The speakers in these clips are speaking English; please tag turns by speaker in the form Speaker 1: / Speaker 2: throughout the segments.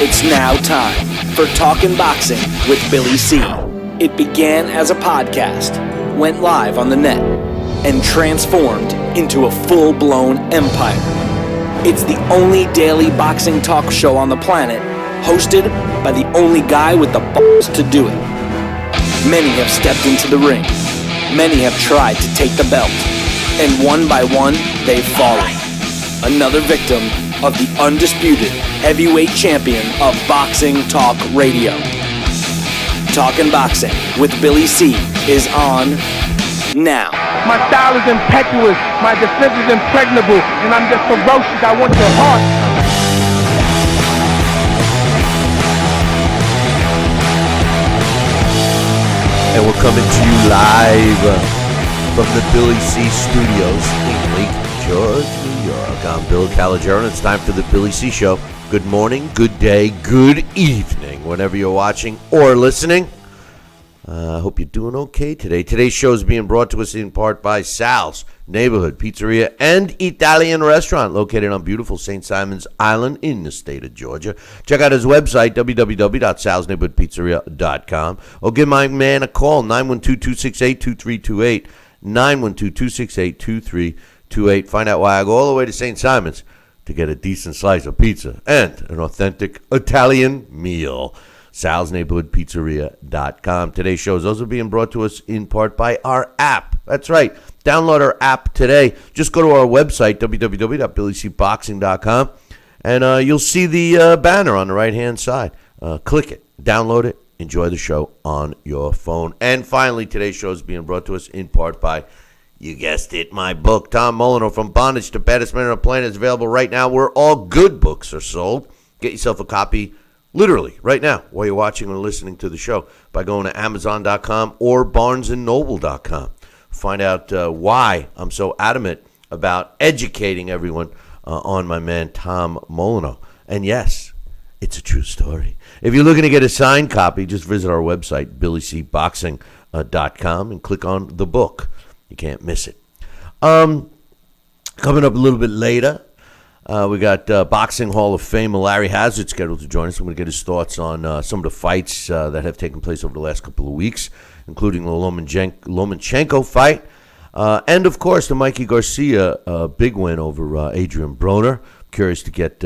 Speaker 1: It's now time for Talkin' Boxing with Billy C. It began as a podcast, went live on the net, and transformed into a full-blown empire. It's the only daily boxing talk show on the planet, hosted by the only guy with the balls to do it. Many have stepped into the ring. Many have tried to take the belt. And one by one, they've fallen. Another victim of the undisputed heavyweight champion of boxing talk radio. Talkin' Boxing with Billy C is on now.
Speaker 2: My style is impetuous, my defense is impregnable, and I'm just ferocious. I want your heart.
Speaker 3: And we're coming to you live from the Billy C Studios in Lake George, New York. I'm Bill Calogero, and it's time for the Billy C Show. Good morning, good day, good evening, whenever you're watching or listening. I hope you're doing okay today. Today's show is being brought to us in part by Sal's Neighborhood Pizzeria and Italian Restaurant, located on beautiful St. Simons Island in the state of Georgia. Check out his website, www.salsneighborhoodpizzeria.com, or give my man a call, 912-268-2328, 912-268-2328. Find out why I go all the way to St. Simons to get a decent slice of pizza and an authentic Italian meal. salsneighborhoodpizzeria.com. Today's show is also being brought to us in part by our app. That's right. Download our app today. Just go to our website, www.billycboxing.com, and you'll see the banner on the right-hand side. Click it. Download it. Enjoy the show on your phone. And finally, today's show is being brought to us in part by, you guessed it, my book, Tom Molyneux, From Bondage to Baddest Man on the Planet, is available right now where all good books are sold. Get yourself a copy literally right now while you're watching or listening to the show by going to Amazon.com or BarnesandNoble.com. Find out why I'm so adamant about educating everyone on my man Tom Molyneux. And yes, it's a true story. If you're looking to get a signed copy, just visit our website, BillyCBoxing.com, and click on the book. You can't miss it. Coming up a little bit later, we got Boxing Hall of Famer Larry Hazard scheduled to join us. I'm going to get his thoughts on some of the fights that have taken place over the last couple of weeks, including the Lomachenko fight. And, of course, the Mikey Garcia big win over Adrian Broner. Curious to get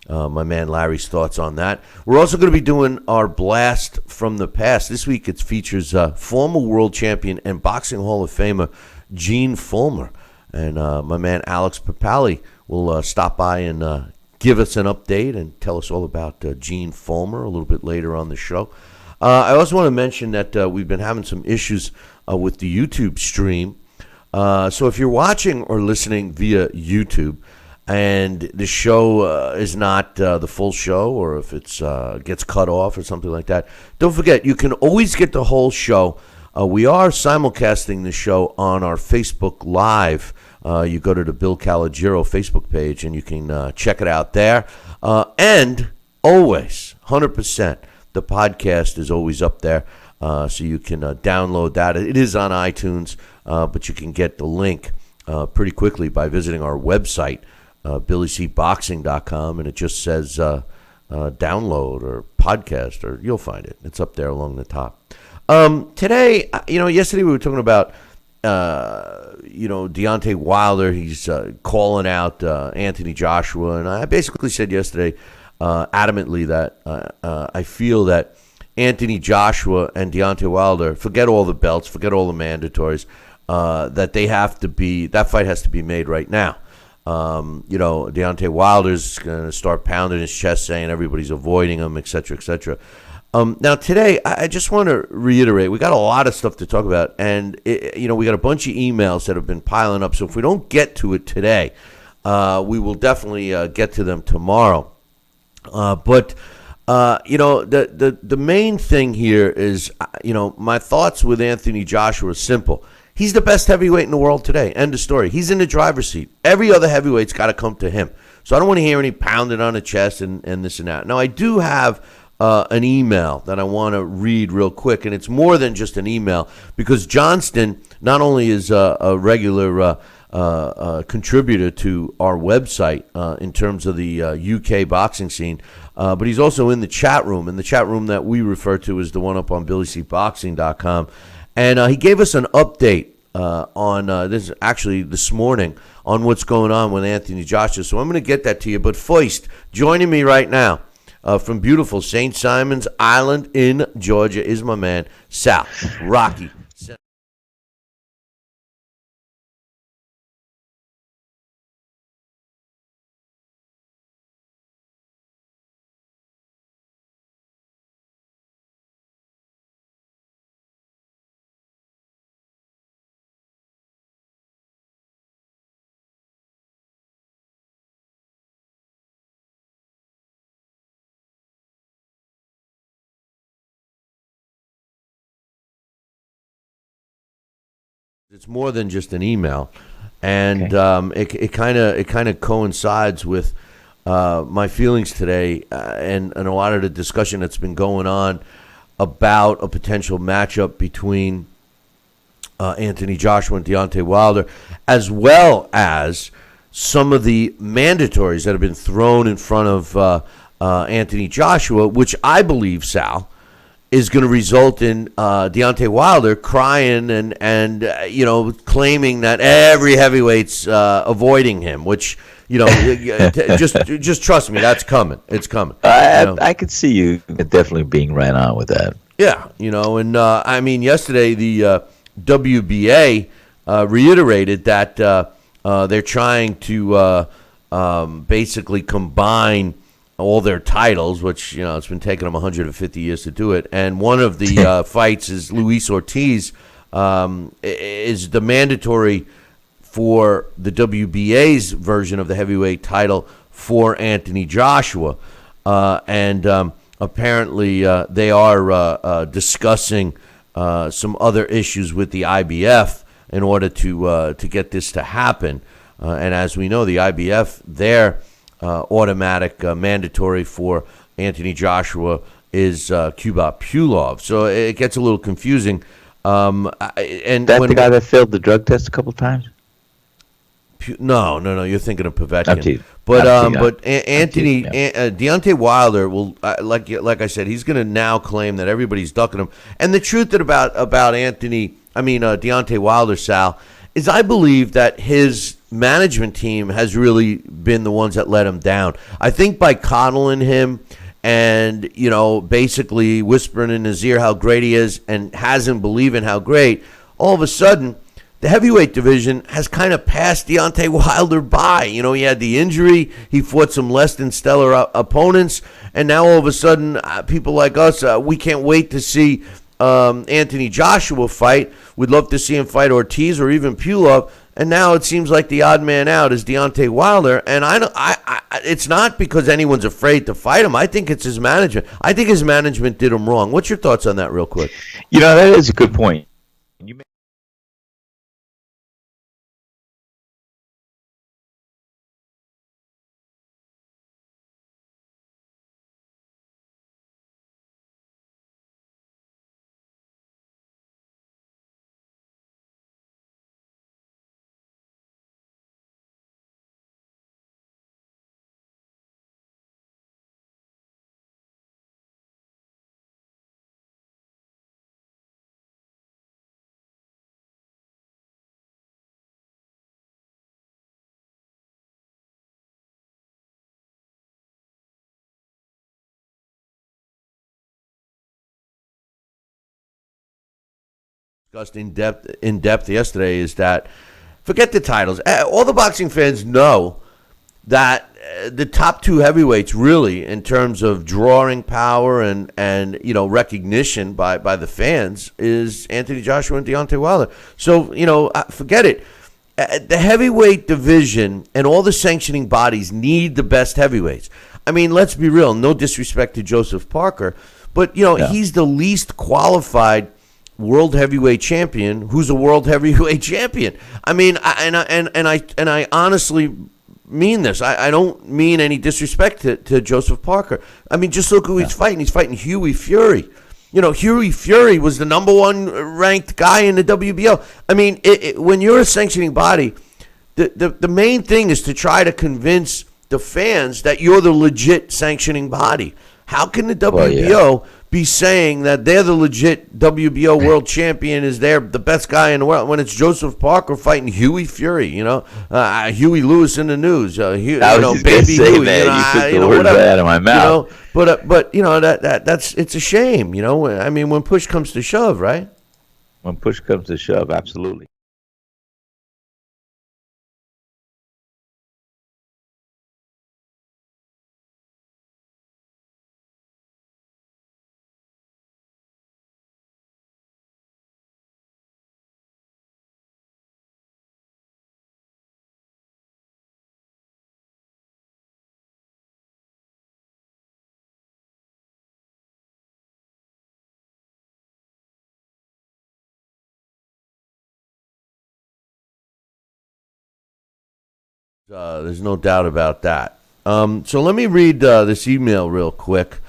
Speaker 3: my man Larry's thoughts on that. We're also going to be doing our Blast from the Past. This week it features former world champion and Boxing Hall of Famer Gene Fulmer. And my man Alex Papali will stop by and give us an update and tell us all about Gene Fulmer a little bit later on the show. I also want to mention that we've been having some issues with the YouTube stream. So if you're watching or listening via YouTube and the show is not the full show, or if it's gets cut off or something like that, don't forget, you can always get the whole show. We are simulcasting the show on our Facebook Live. You go to the Bill Calogero Facebook page and you can check it out there. And always, 100%, the podcast is always up there, so you can download that. It is on iTunes, but you can get the link pretty quickly by visiting our website, BillyCBoxing.com, and it just says download or podcast, or you'll find it. It's up there along the top. Today, yesterday we were talking about, Deontay Wilder. He's calling out Anthony Joshua, and I basically said yesterday adamantly that I feel that Anthony Joshua and Deontay Wilder, forget all the belts, forget all the mandatories, that fight has to be made right now. Deontay Wilder's going to start pounding his chest saying everybody's avoiding him, et cetera, et cetera. Now, today, I just want to reiterate, we got a lot of stuff to talk about, and, we got a bunch of emails that have been piling up, so if we don't get to it today, we will definitely get to them tomorrow. The main thing here is, my thoughts with Anthony Joshua are simple. He's the best heavyweight in the world today. End of story. He's in the driver's seat. Every other heavyweight's got to come to him. So I don't want to hear any pounding on the chest and this and that. Now, I do have an email that I want to read real quick, and it's more than just an email, because Johnston not only is a regular contributor to our website in terms of the UK boxing scene. But he's also in the chat room, and the chat room that we refer to is the one up on BillyCBoxing.com. And he gave us an update on this actually this morning on what's going on with Anthony Joshua. So I'm going to get that to you. But first, joining me right now from beautiful St. Simon's Island in Georgia is my man, Sal Rocky. It's more than just an email, and okay. It kind of coincides with my feelings today and a lot of the discussion that's been going on about a potential matchup between Anthony Joshua and Deontay Wilder, as well as some of the mandatories that have been thrown in front of Anthony Joshua, which I believe, Sal, is going to result in Deontay Wilder crying and claiming that every heavyweight's avoiding him, which, just trust me, that's coming. It's coming.
Speaker 4: I could see you definitely being right on with that.
Speaker 3: Yeah, and yesterday the WBA reiterated that they're trying to basically combine all their titles, which, it's been taking them 150 years to do it. And one of the fights is Luis Ortiz, is the mandatory for the WBA's version of the heavyweight title for Anthony Joshua. And apparently they are discussing some other issues with the IBF in order to get this to happen. And as we know, the IBF, their automatic mandatory for Anthony Joshua is Kubrat Pulev. So it gets a little confusing. And
Speaker 4: that's the guy that failed the drug test a couple times?
Speaker 3: No, you're thinking of Povetkin. But Anthony Deontay Wilder will, like I said, he's going to now claim that everybody's ducking him. And the truth about Deontay Wilder, Sal, is I believe that his management team has really been the ones that let him down. I think by coddling him and, basically whispering in his ear how great he is and has him believing how great, all of a sudden, the heavyweight division has kind of passed Deontay Wilder by. He had the injury. He fought some less than stellar opponents. And now all of a sudden, people like us, we can't wait to see Anthony Joshua fight. We'd love to see him fight Ortiz or even Pulev. And now it seems like the odd man out is Deontay Wilder. And it's not because anyone's afraid to fight him. I think it's his management. I think his management did him wrong. What's your thoughts on that real quick?
Speaker 4: That is a good point.
Speaker 3: Discussed in depth yesterday is that forget the titles. All the boxing fans know that the top two heavyweights, really, in terms of drawing power and recognition by the fans, is Anthony Joshua and Deontay Wilder. So forget it. The heavyweight division and all the sanctioning bodies need the best heavyweights. Let's be real. No disrespect to Joseph Parker, but he's the least qualified world heavyweight champion who's a world heavyweight champion. I honestly mean this. I don't mean any disrespect to Joseph Parker. Just look who he's fighting. He's fighting Hughie Fury. Hughie Fury was the number one ranked guy in the WBO. When you're a sanctioning body, the main thing is to try to convince the fans that you're the legit sanctioning body. How can the WBO be saying that they're the legit WBO world champion, is they're the best guy in the world, when it's Joseph Parker fighting Huey Fury, Huey Lewis in the news,
Speaker 4: I was just
Speaker 3: baby
Speaker 4: say
Speaker 3: Huey,
Speaker 4: that. You took the words right out of my mouth.
Speaker 3: But that's it's a shame, I mean, when push comes to shove, right?
Speaker 4: When push comes to shove, absolutely.
Speaker 3: There's no doubt about that. So let me read this email real quick,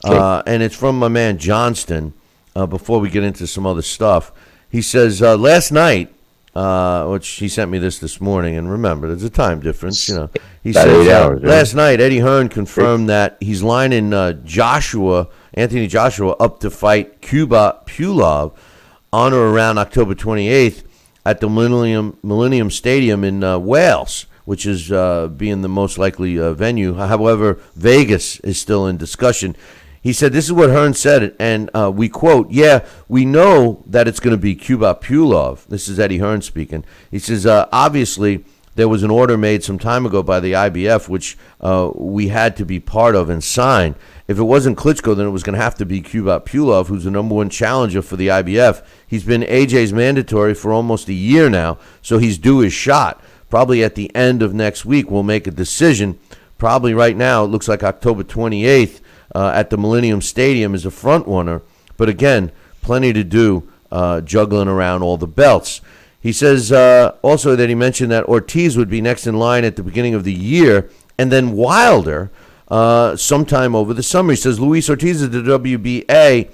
Speaker 3: and it's from my man Johnston. Before we get into some other stuff, he says last night, which he sent me this morning, and remember, there's a time difference. He
Speaker 4: About
Speaker 3: says
Speaker 4: 8 hours,
Speaker 3: last night Eddie Hearn confirmed that he's lining Anthony Joshua, up to fight Cuba Pulov on or around October 28th at the Millennium Stadium in Wales, which is being the most likely venue. However, Vegas is still in discussion. He said, this is what Hearn said, and we quote, we know that it's going to be Cuba Pulov. This is Eddie Hearn speaking. He says, obviously, there was an order made some time ago by the IBF, which we had to be part of and sign. If it wasn't Klitschko, then it was going to have to be Cuba Pulov, who's the number one challenger for the IBF. He's been AJ's mandatory for almost a year now, so he's due his shot. Probably at the end of next week, we'll make a decision. Probably right now, it looks like October 28th at the Millennium Stadium is a front runner. But again, plenty to do juggling around all the belts. He says also that he mentioned that Ortiz would be next in line at the beginning of the year, and then Wilder sometime over the summer. He says Luis Ortiz is the WBA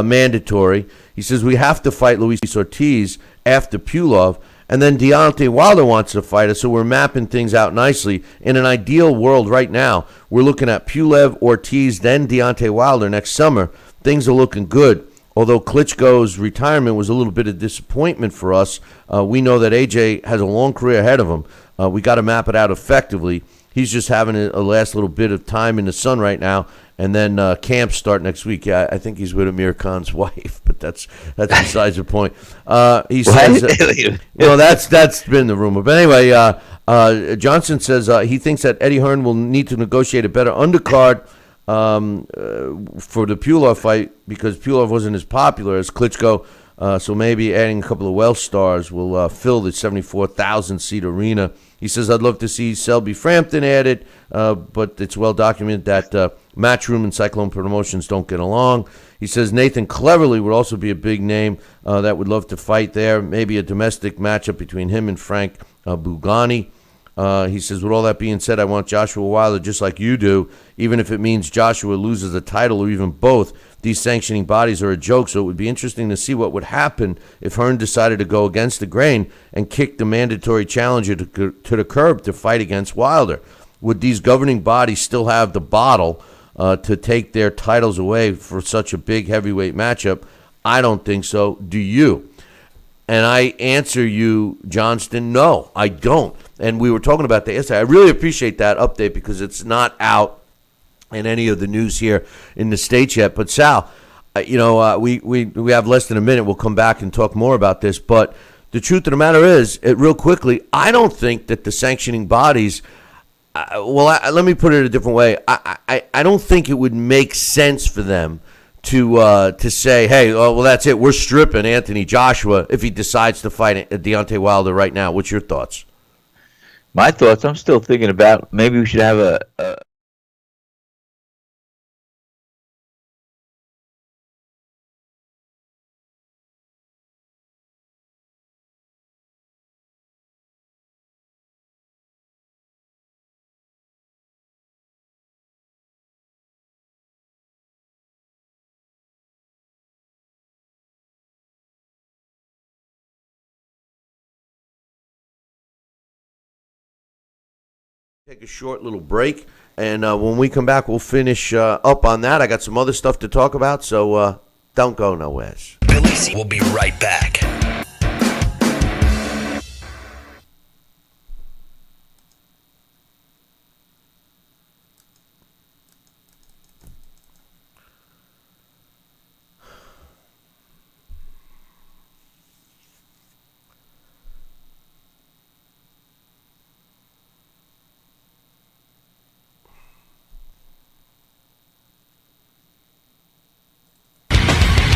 Speaker 3: mandatory. He says we have to fight Luis Ortiz after Pulov. And then Deontay Wilder wants to fight us, so we're mapping things out nicely. In an ideal world right now, we're looking at Pulev, Ortiz, then Deontay Wilder next summer. Things are looking good. Although Klitschko's retirement was a little bit of disappointment for us, we know that AJ has a long career ahead of him. We got to map it out effectively. He's just having a last little bit of time in the sun right now, and then camps start next week. Yeah, I think he's with Amir Khan's wife, but that's besides the point. He says, that's been the rumor. But anyway, Johnson says he thinks that Eddie Hearn will need to negotiate a better undercard for the Pulov fight because Pulov wasn't as popular as Klitschko. So maybe adding a couple of Welsh stars will fill the 74,000-seat arena. He says, I'd love to see Selby Frampton added, but it's well documented that Matchroom and Cyclone Promotions don't get along. He says Nathan Cleverly would also be a big name that would love to fight there. Maybe a domestic matchup between him and Frank Bugani. He says, with all that being said, I want Joshua Wilder just like you do, even if it means Joshua loses the title or even both. These sanctioning bodies are a joke, so it would be interesting to see what would happen if Hearn decided to go against the grain and kick the mandatory challenger to the curb to fight against Wilder. Would these governing bodies still have the bottle to take their titles away for such a big heavyweight matchup? I don't think so. Do you? And I answer you, Johnston, no, I don't. And we were talking about that yesterday. I really appreciate that update because it's not out in any of the news here in the States yet. But Sal, we have less than a minute. We'll come back and talk more about this. But the truth of the matter is, real quickly, I don't think that the sanctioning bodies, let me put it a different way. I don't think it would make sense for them to say, hey, that's it. We're stripping Anthony Joshua if he decides to fight Deontay Wilder right now. What's your thoughts?
Speaker 4: My thoughts, I'm still thinking about maybe we should have a
Speaker 3: Take a short little break, and when we come back, we'll finish up on that. I got some other stuff to talk about, so don't go nowhere.
Speaker 1: Billy C will be right back.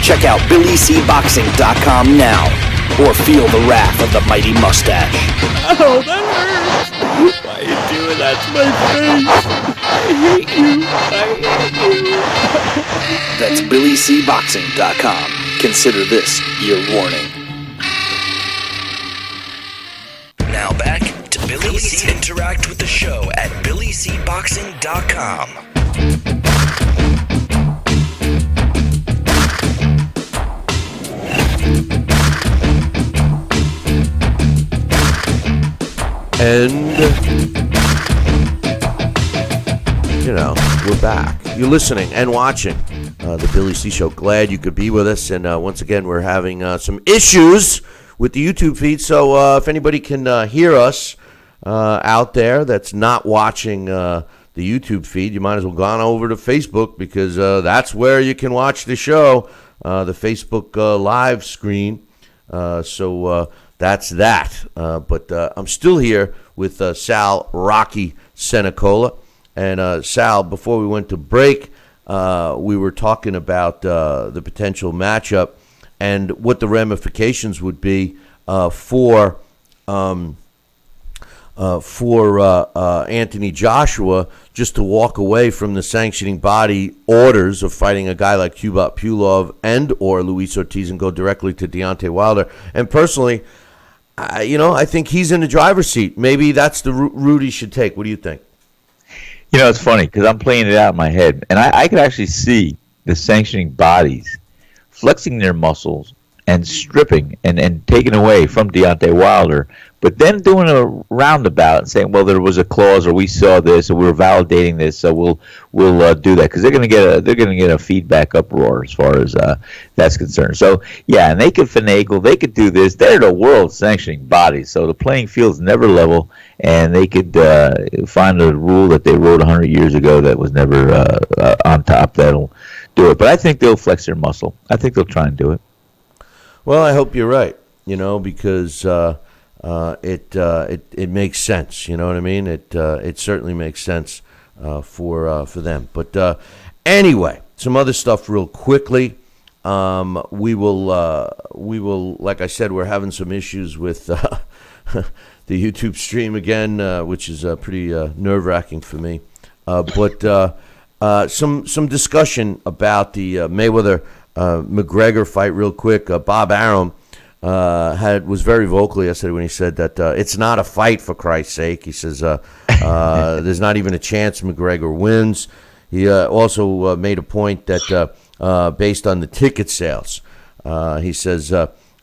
Speaker 1: Check out BillyCBoxing.com now, or feel the wrath of the mighty mustache.
Speaker 5: Oh, that hurts! Why are you doing that to my face? I hate you!
Speaker 1: That's BillyCBoxing.com. Consider this your warning. Now back to Billy C. Interact with the show at BillyCBoxing.com.
Speaker 3: And, we're back. You're listening and watching the Billy C. Show. Glad you could be with us. And once again, we're having some issues with the YouTube feed. So if anybody can hear us out there that's not watching the YouTube feed, you might as well go on over to Facebook, because that's where you can watch the show, the Facebook live screen. So that's that. But I'm still here with Sal Rocky Senecola. And Sal, before we went to break, we were talking about the potential matchup and what the ramifications would be for Anthony Joshua just to walk away from the sanctioning body orders of fighting a guy like Kubrat Pulev and or Luis Ortiz and go directly to Deontay Wilder. And personally, I think he's in the driver's seat. Maybe that's the route he should take. What do you think?
Speaker 4: It's funny because I'm playing it out in my head, and I could actually see the sanctioning bodies flexing their muscles and stripping and taking away from Deontay Wilder, but then doing a roundabout and saying, well, there was a clause, or we saw this, or we were validating this, so we'll do that, because they're going to get a feedback uproar as far as that's concerned. So yeah, and they could finagle, they could do this. They're the world sanctioning bodies, so the playing field's never level, and they could find a rule that they wrote 100 years ago that was never on top that'll do it. But I think they'll flex their muscle. I think they'll try and do it.
Speaker 3: Well, I hope you're right, because it makes sense. You know what I mean? It certainly makes sense for them. But anyway, some other stuff real quickly. We will, like I said, we're having some issues with the YouTube stream again, which is pretty nerve-wracking for me. But some discussion about the Mayweather McGregor fight real quick. Bob Arum was very vocal yesterday when he said that it's not a fight, for Christ's sake. He says there's not even a chance McGregor wins. He also made a point that based on the ticket sales, he says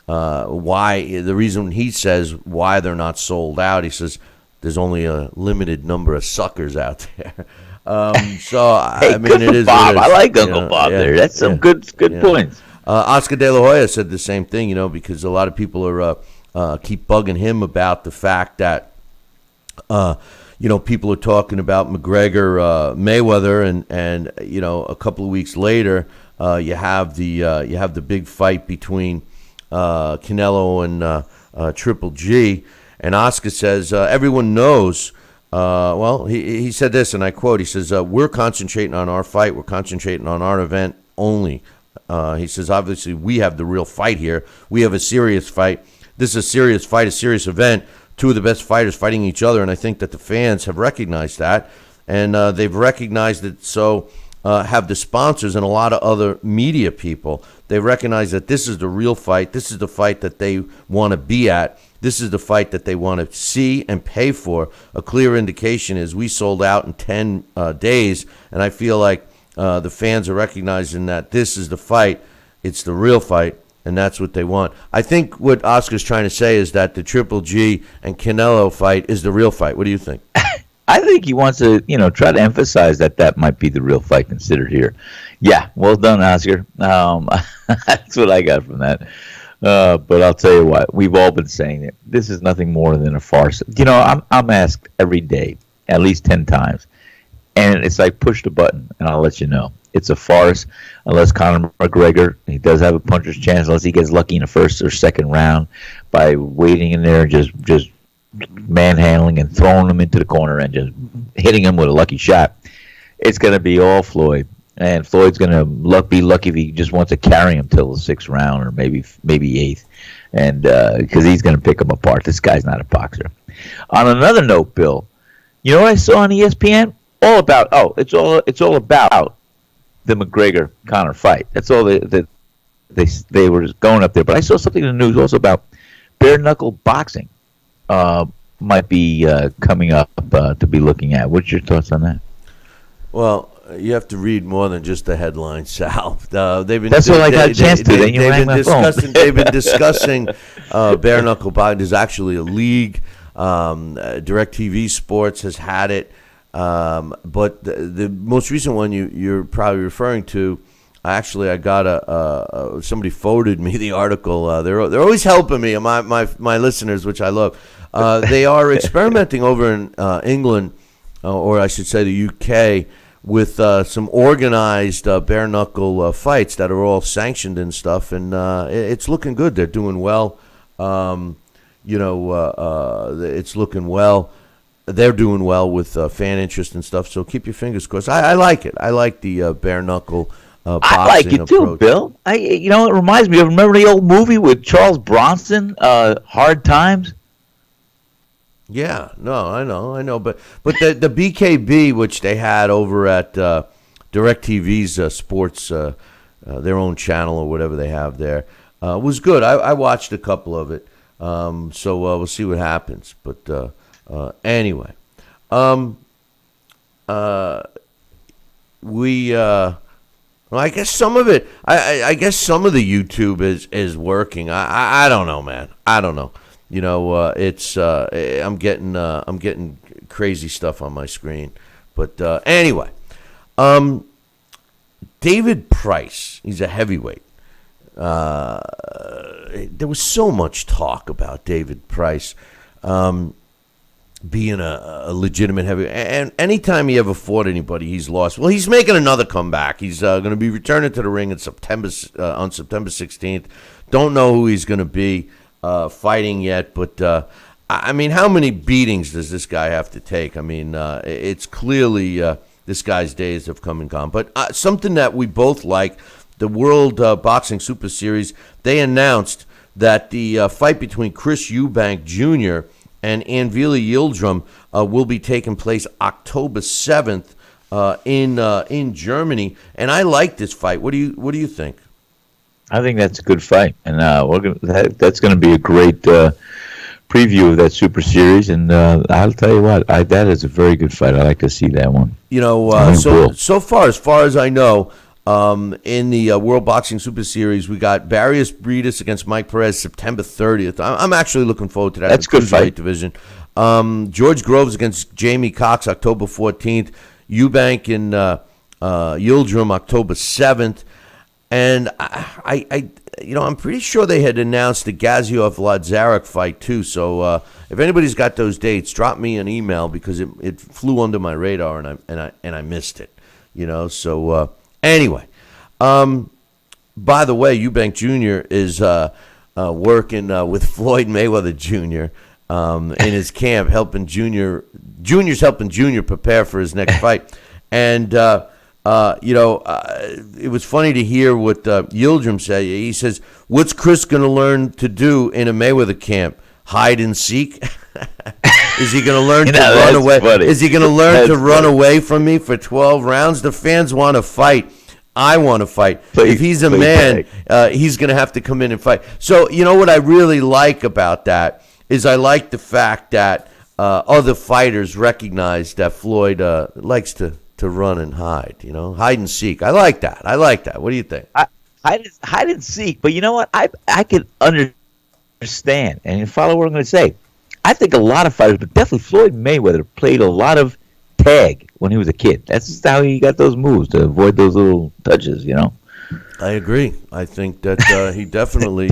Speaker 3: why the reason he says why they're not sold out. He says there's only a limited number of suckers out there. So
Speaker 4: hey,
Speaker 3: I mean, it is
Speaker 4: Bob.
Speaker 3: What it is.
Speaker 4: I like Uncle Bob there. That's some good points.
Speaker 3: Oscar De La Hoya said the same thing, because a lot of people are keep bugging him about the fact that people are talking about McGregor Mayweather, and a couple of weeks later you have the big fight between Canelo and Triple G, and Oscar says everyone knows. He said this, and I quote, he says, we're concentrating on our fight. We're concentrating on our event only. He says, obviously, we have the real fight here. We have a serious fight. This is a serious fight, a serious event. Two of the best fighters fighting each other, and I think that the fans have recognized that, and they've recognized it. So have the sponsors and a lot of other media people. They recognize that this is the real fight. This is the fight that they want to be at. This is the fight that they want to see and pay for. A clear indication is we sold out in 10 days, and I feel like the fans are recognizing that this is the fight. It's the real fight, and that's what they want. I think what Oscar's trying to say is that the Triple G and Canelo fight is the real fight. What do you think?
Speaker 4: I think he wants to, try to emphasize that might be the real fight considered here. Yeah, well done, Oscar. That's what I got from that. But I'll tell you what, we've all been saying it. This is nothing more than a farce. I'm asked every day, at least 10 times, and it's like push the button, and I'll let you know. It's a farce unless Conor McGregor, he does have a puncher's chance, unless he gets lucky in the first or second round by waiting in there and just manhandling and throwing him into the corner and just hitting him with a lucky shot. It's going to be all Floyd. And Floyd's going to be lucky if he just wants to carry him till the 6th round or maybe 8th, and because he's going to pick him apart. This guy's not a boxer. On another note, Bill, you know what I saw on ESPN? It's all about the McGregor-Conor fight. That's all they were going up there. But I saw something in the news also about bare-knuckle boxing might be coming up to be looking at. What's your thoughts on that?
Speaker 3: Well, you have to read more than just the headline, Sal.
Speaker 4: That's what I got a chance to. Then you rang my phone.
Speaker 3: They've been discussing bare knuckle boxing. There's actually a league. DirecTV Sports has had it, but the most recent one you're probably referring to. Actually, I got somebody forwarded me the article. They're always helping me, my listeners, which I love. They are experimenting over in England, or I should say the UK, with some organized bare knuckle fights that are all sanctioned and stuff, and it's looking good. They're doing well. It's looking well. They're doing well with fan interest and stuff. So keep your fingers crossed. I like it. I like the bare knuckle boxing
Speaker 4: I like it too,
Speaker 3: approach.
Speaker 4: Bill. It reminds me of, remember the old movie with Charles Bronson, Hard Times?
Speaker 3: Yeah, no, I know, but the BKB, which they had over at DirecTV's sports, their own channel or whatever they have there, was good. I watched a couple of it, so we'll see what happens. But anyway, well, I guess some of it. I guess some of the YouTube is working. I don't know, man. I don't know. It's I'm getting crazy stuff on my screen, but anyway, David Price, he's a heavyweight. There was so much talk about David Price being a legitimate heavyweight, and anytime he ever fought anybody, he's lost. Well, he's making another comeback. He's going to be returning to the ring in September 16th. Don't know who he's going to be fighting yet, but I mean, how many beatings does this guy have to take? I mean, it's clearly this guy's days have come and gone. But something that we both like, the World Boxing Super Series, they announced that the fight between Chris Eubank Jr. and Anvili Yildirim will be taking place October 7th in Germany, and I like this fight. What do you think?
Speaker 4: I think that's a good fight, and that's going to be a great preview of that Super Series. And I'll tell you what, that is a very good fight. I like to see that one.
Speaker 3: So far as I know, in the World Boxing Super Series, we got Barrios Breedis against Mike Perez September 30th. I'm actually looking forward to that.
Speaker 4: That's a good fight.
Speaker 3: Division. George Groves against Jamie Cox October 14th. Eubank and Yildirim October 7th. And I'm pretty sure they had announced the Gaziov-Lazarek fight too. So if anybody's got those dates, drop me an email because it flew under my radar and I missed it. So anyway, by the way, Eubank Jr. is working with Floyd Mayweather Jr. In his camp, helping Junior's helping Junior prepare for his next fight, and. It was funny to hear what Yildirim say. He says, "What's Chris going to learn to do in a Mayweather camp? Hide and seek? Is he going to learn to run away?
Speaker 4: Funny.
Speaker 3: Is he going to learn to run away from me for 12 rounds? The fans want to fight. I want to fight. If he's a man, he's going to have to come in and fight." So, what I really like about that is I like the fact that other fighters recognize that Floyd likes to run and hide, hide and seek. I like that. What do you think?
Speaker 4: Hide and seek, but you know what? I could understand and follow what I'm going to say. I think a lot of fighters, but definitely Floyd Mayweather played a lot of tag when he was a kid. That's how he got those moves, to avoid those little touches, you know.
Speaker 3: I agree. I think that he definitely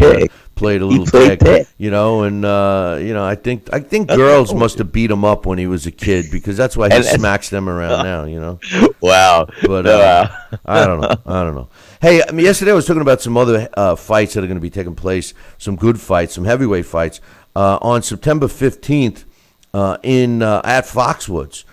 Speaker 3: played a little
Speaker 4: tag,
Speaker 3: you know, and I think girls must have beat him up when he was a kid, because that's why he smacks them around now, you know.
Speaker 4: Wow.
Speaker 3: But I don't know. Hey, I mean, yesterday I was talking about some other fights that are going to be taking place, some good fights, some heavyweight fights. On September 15th at Foxwoods,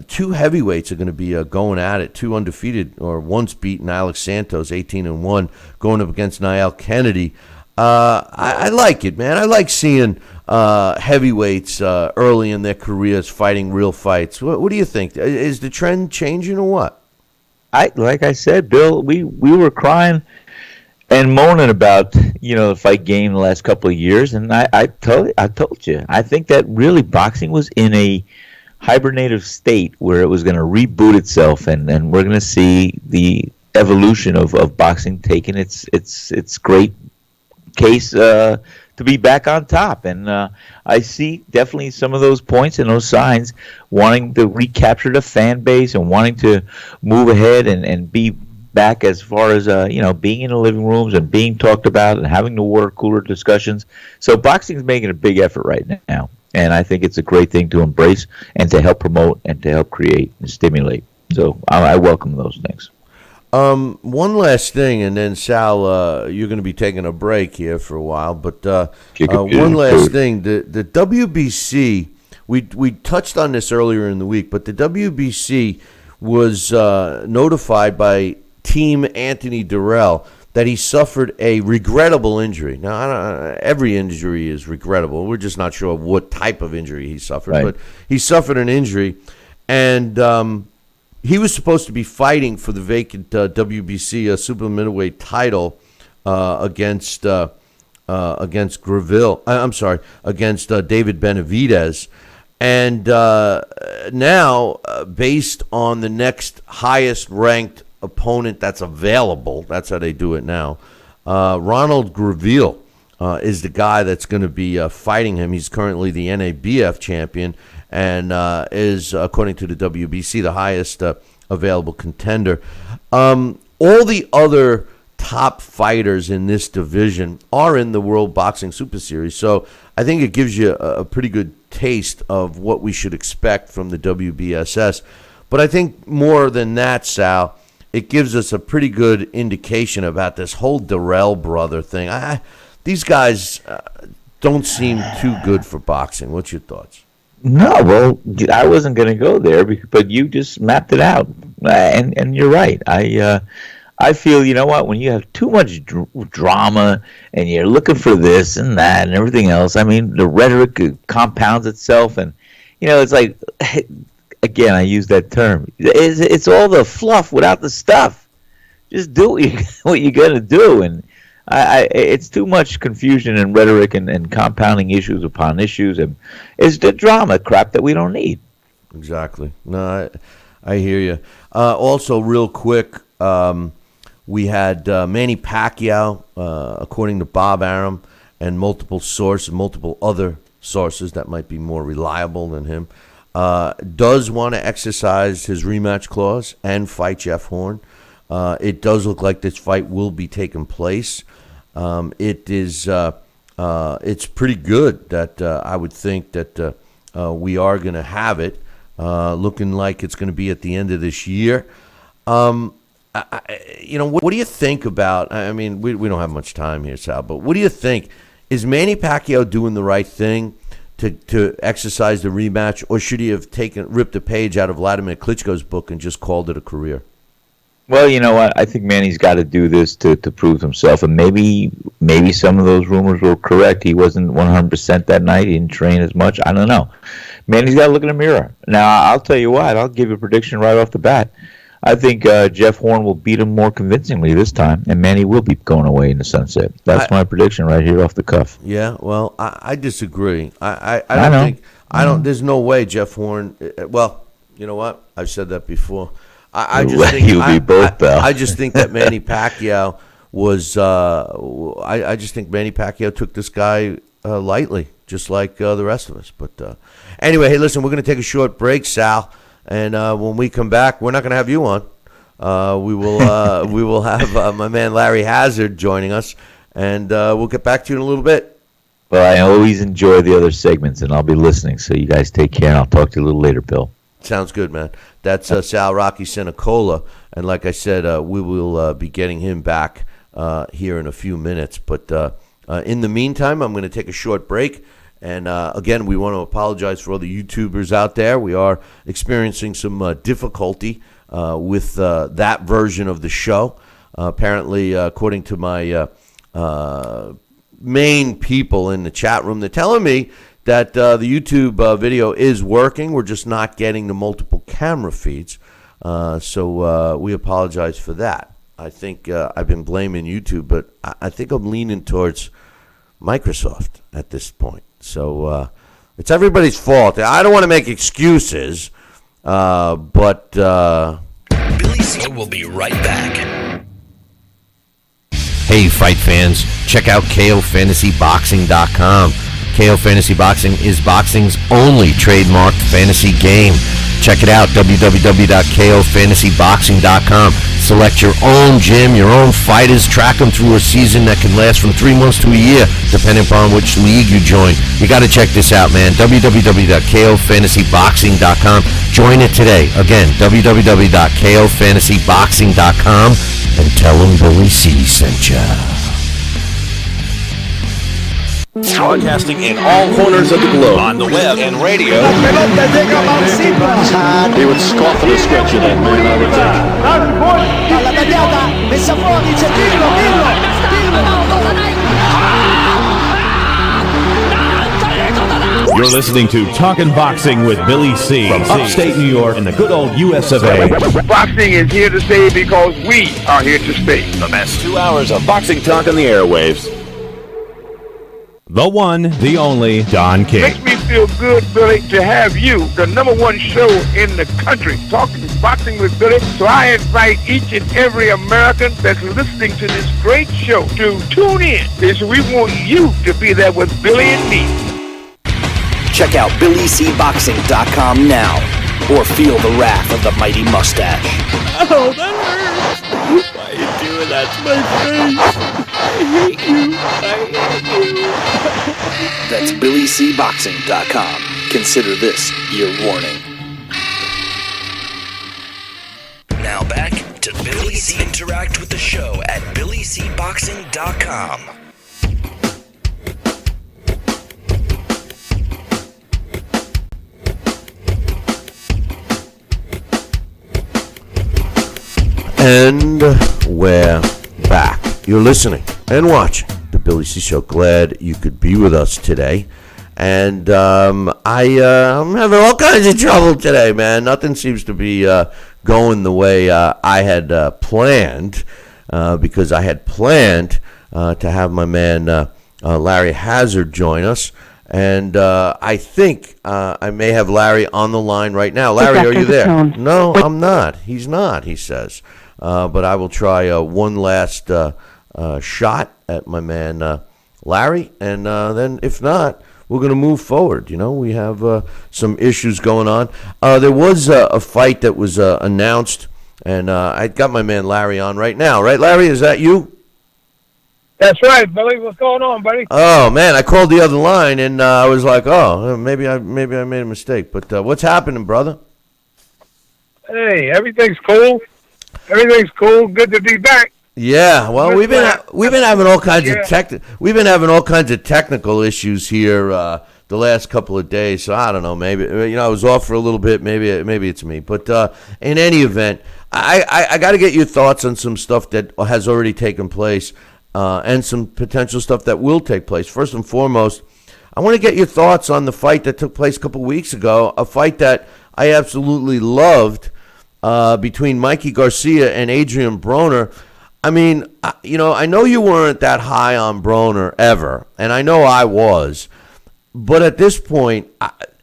Speaker 3: two heavyweights are going to be going at it. Two undefeated or once beaten Alex Santos, 18-1, going up against Niall Kennedy. I like it, man. I like seeing heavyweights early in their careers fighting real fights. What do you think? Is the trend changing or what?
Speaker 4: Like I said, Bill, we were crying and moaning about, the fight game the last couple of years, and I told you, I think that really boxing was in a hibernative state where it was going to reboot itself, and we're going to see the evolution of boxing taking its great case to be back on top. And I see definitely some of those points and those signs, wanting to recapture the fan base and wanting to move ahead and be back as far as being in the living rooms and being talked about and having the water cooler discussions. So boxing is making a big effort right now, and I think it's a great thing to embrace and to help promote and to help create and stimulate. So I welcome those things.
Speaker 3: One last thing, and then Sal, you're going to be taking a break here for a while. But one last thing, the WBC, we touched on this earlier in the week, but the WBC was notified by Team Anthony Derrell that he suffered a regrettable injury. Now, every injury is regrettable. We're just not sure what type of injury he suffered, right. But he suffered an injury, and he was supposed to be fighting for the vacant WBC super middleweight title against Greville. Against David Benavidez. And now, based on the next highest ranked opponent that's available, that's how they do it now, Ronald Greville is the guy that's going to be fighting him. He's currently the NABF champion and is, according to the WBC, the highest available contender. All the other top fighters in this division are in the World Boxing Super Series, so I think it gives you a pretty good taste of what we should expect from the WBSS. But I think more than that, Sal, it gives us a pretty good indication about this whole Derrell brother thing. These guys don't seem too good for boxing. What's your thoughts?
Speaker 4: No, well, I wasn't going to go there, but you just mapped it out, and you're right. I feel, you know what, when you have too much drama and you're looking for this and that and everything else, I mean, the rhetoric compounds itself, and, it's like, again, I use that term. It's all the fluff without the stuff. Just do what you got to do, and it's too much confusion and rhetoric and compounding issues upon issues, and it's the drama crap that we don't need.
Speaker 3: Exactly. No, I hear you. Also, real quick, we had Manny Pacquiao, according to Bob Arum and multiple other sources that might be more reliable than him, does want to exercise his rematch clause and fight Jeff Horn. It does look like this fight will be taking place. It's pretty good that I would think that we are going to have it, looking like it's going to be at the end of this year. What do you think about? I mean, we don't have much time here, Sal, but what do you think? Is Manny Pacquiao doing the right thing to exercise the rematch, or should he have ripped a page out of Vladimir Klitschko's book and just called it a career?
Speaker 4: Well, you know what? I think Manny's got to do this to prove himself, and maybe some of those rumors were correct. He wasn't 100% that night. He didn't train as much. I don't know. Manny's got to look in the mirror. Now, I'll tell you what. I'll give you a prediction right off the bat. I think Jeff Horn will beat him more convincingly this time, and Manny will be going away in the sunset. That's my prediction right here off the cuff.
Speaker 3: Yeah, well, I disagree. I don't think. There's no way Jeff Horn. Well, you know what? I've said that before. I just think
Speaker 4: you'll be both, pal.
Speaker 3: I just think that Manny Pacquiao was. I just think Manny Pacquiao took this guy lightly. just like the rest of us. But anyway, hey, listen, we're going to take a short break, Sal, and when we come back, we're not going to have you on. We will have my man Larry Hazard joining us, and we'll get back to you in a little bit.
Speaker 4: Well, I always enjoy the other segments, and I'll be listening. So you guys take care, and I'll talk to you a little later, Bill.
Speaker 3: Sounds good, man. That's Sal Rocky Senecola, and like I said, we will be getting him back here in a few minutes. But in the meantime, I'm going to take a short break. And again, we want to apologize for all the YouTubers out there. We are experiencing some difficulty with that version of the show. Apparently, according to my main people in the chat room, they're telling me that the YouTube video is working. We're just not getting the multiple camera feeds. So we apologize for that. I think I've been blaming YouTube, but I think I'm leaning towards Microsoft at this point. So it's everybody's fault. I don't want to make excuses, but
Speaker 1: Billy C will be right back.
Speaker 3: Hey, fight fans, check out KOFantasyBoxing.com. KO Fantasy Boxing is boxing's only trademarked fantasy game. Check it out, www.KOFantasyBoxing.com. Select your own gym, your own fighters, track them through a season that can last from 3 months to a year, depending upon which league you join. You got to check this out, man, www.KOFantasyBoxing.com. Join it today. Again, www.KOFantasyBoxing.com, and tell them Billy C sent ya.
Speaker 1: Broadcasting in all corners of the globe, on the web and radio.
Speaker 6: He would scoff at a stretch of that man, I would think.
Speaker 7: Alla tagliata, messa fuori, c'è Pirlo.
Speaker 8: You're listening to Talkin' Boxing with Billy C. from upstate New York in the good old US of A.
Speaker 2: Boxing is here to stay because we are here to stay.
Speaker 1: The best 2 hours of boxing talk on the airwaves.
Speaker 8: The one, the only, Don King.
Speaker 2: Makes me feel good, Billy, to have you, the #1 show in the country, talking boxing with Billy. So I invite each and every American that's listening to this great show to tune in, because we want you to be there with Billy and me.
Speaker 1: Check out BillyCBoxing.com now, or feel the wrath of the mighty mustache.
Speaker 5: Oh, that hurts. Why are you doing that to my face? I hate you.
Speaker 1: That's BillyCBoxing.com. Consider this your warning. Now back to Billy C. Interact with the show at BillyCBoxing.com.
Speaker 3: And we're back. You're listening and watching the Billy C Show. Glad you could be with us today. And I'm having all kinds of trouble today, man. Nothing seems to be going the way I had planned, because I had planned to have my man Larry Hazard join us. And I think I may have Larry on the line right now. Larry, are you there? No, I'm not. He's not, he says. But I will try one last shot at my man Larry, and then if not, we're going to move forward. You know, we have some issues going on. There was a fight that was announced, and I got my man Larry on right now. Right, Larry? Is that you?
Speaker 2: That's right, Billy. What's going on, buddy?
Speaker 3: Oh man, I called the other line, and I was like, oh, maybe I made a mistake. But what's happening, brother?
Speaker 2: Hey, everything's cool. Everything's cool. Good to be back.
Speaker 3: Yeah, well, we've been having all kinds of technical issues here the last couple of days. So I don't know. Maybe I was off for a little bit. Maybe it's me. But in any event, I got to get your thoughts on some stuff that has already taken place and some potential stuff that will take place. First and foremost, I want to get your thoughts on the fight that took place a couple weeks ago. A fight that I absolutely loved between Mikey Garcia and Adrian Broner. I mean, I know you weren't that high on Broner ever, and I know I was. But at this point,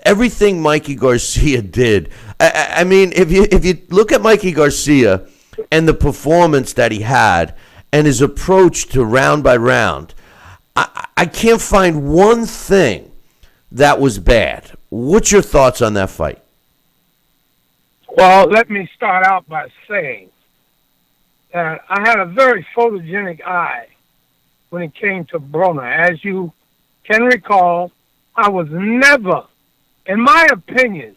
Speaker 3: everything Mikey Garcia did, I mean, if you look at Mikey Garcia and the performance that he had and his approach to round by round, I can't find one thing that was bad. What's your thoughts on that fight?
Speaker 9: Well, let me start out by saying that I had a very photogenic eye when it came to Broner. As you can recall, I was never, in my opinion,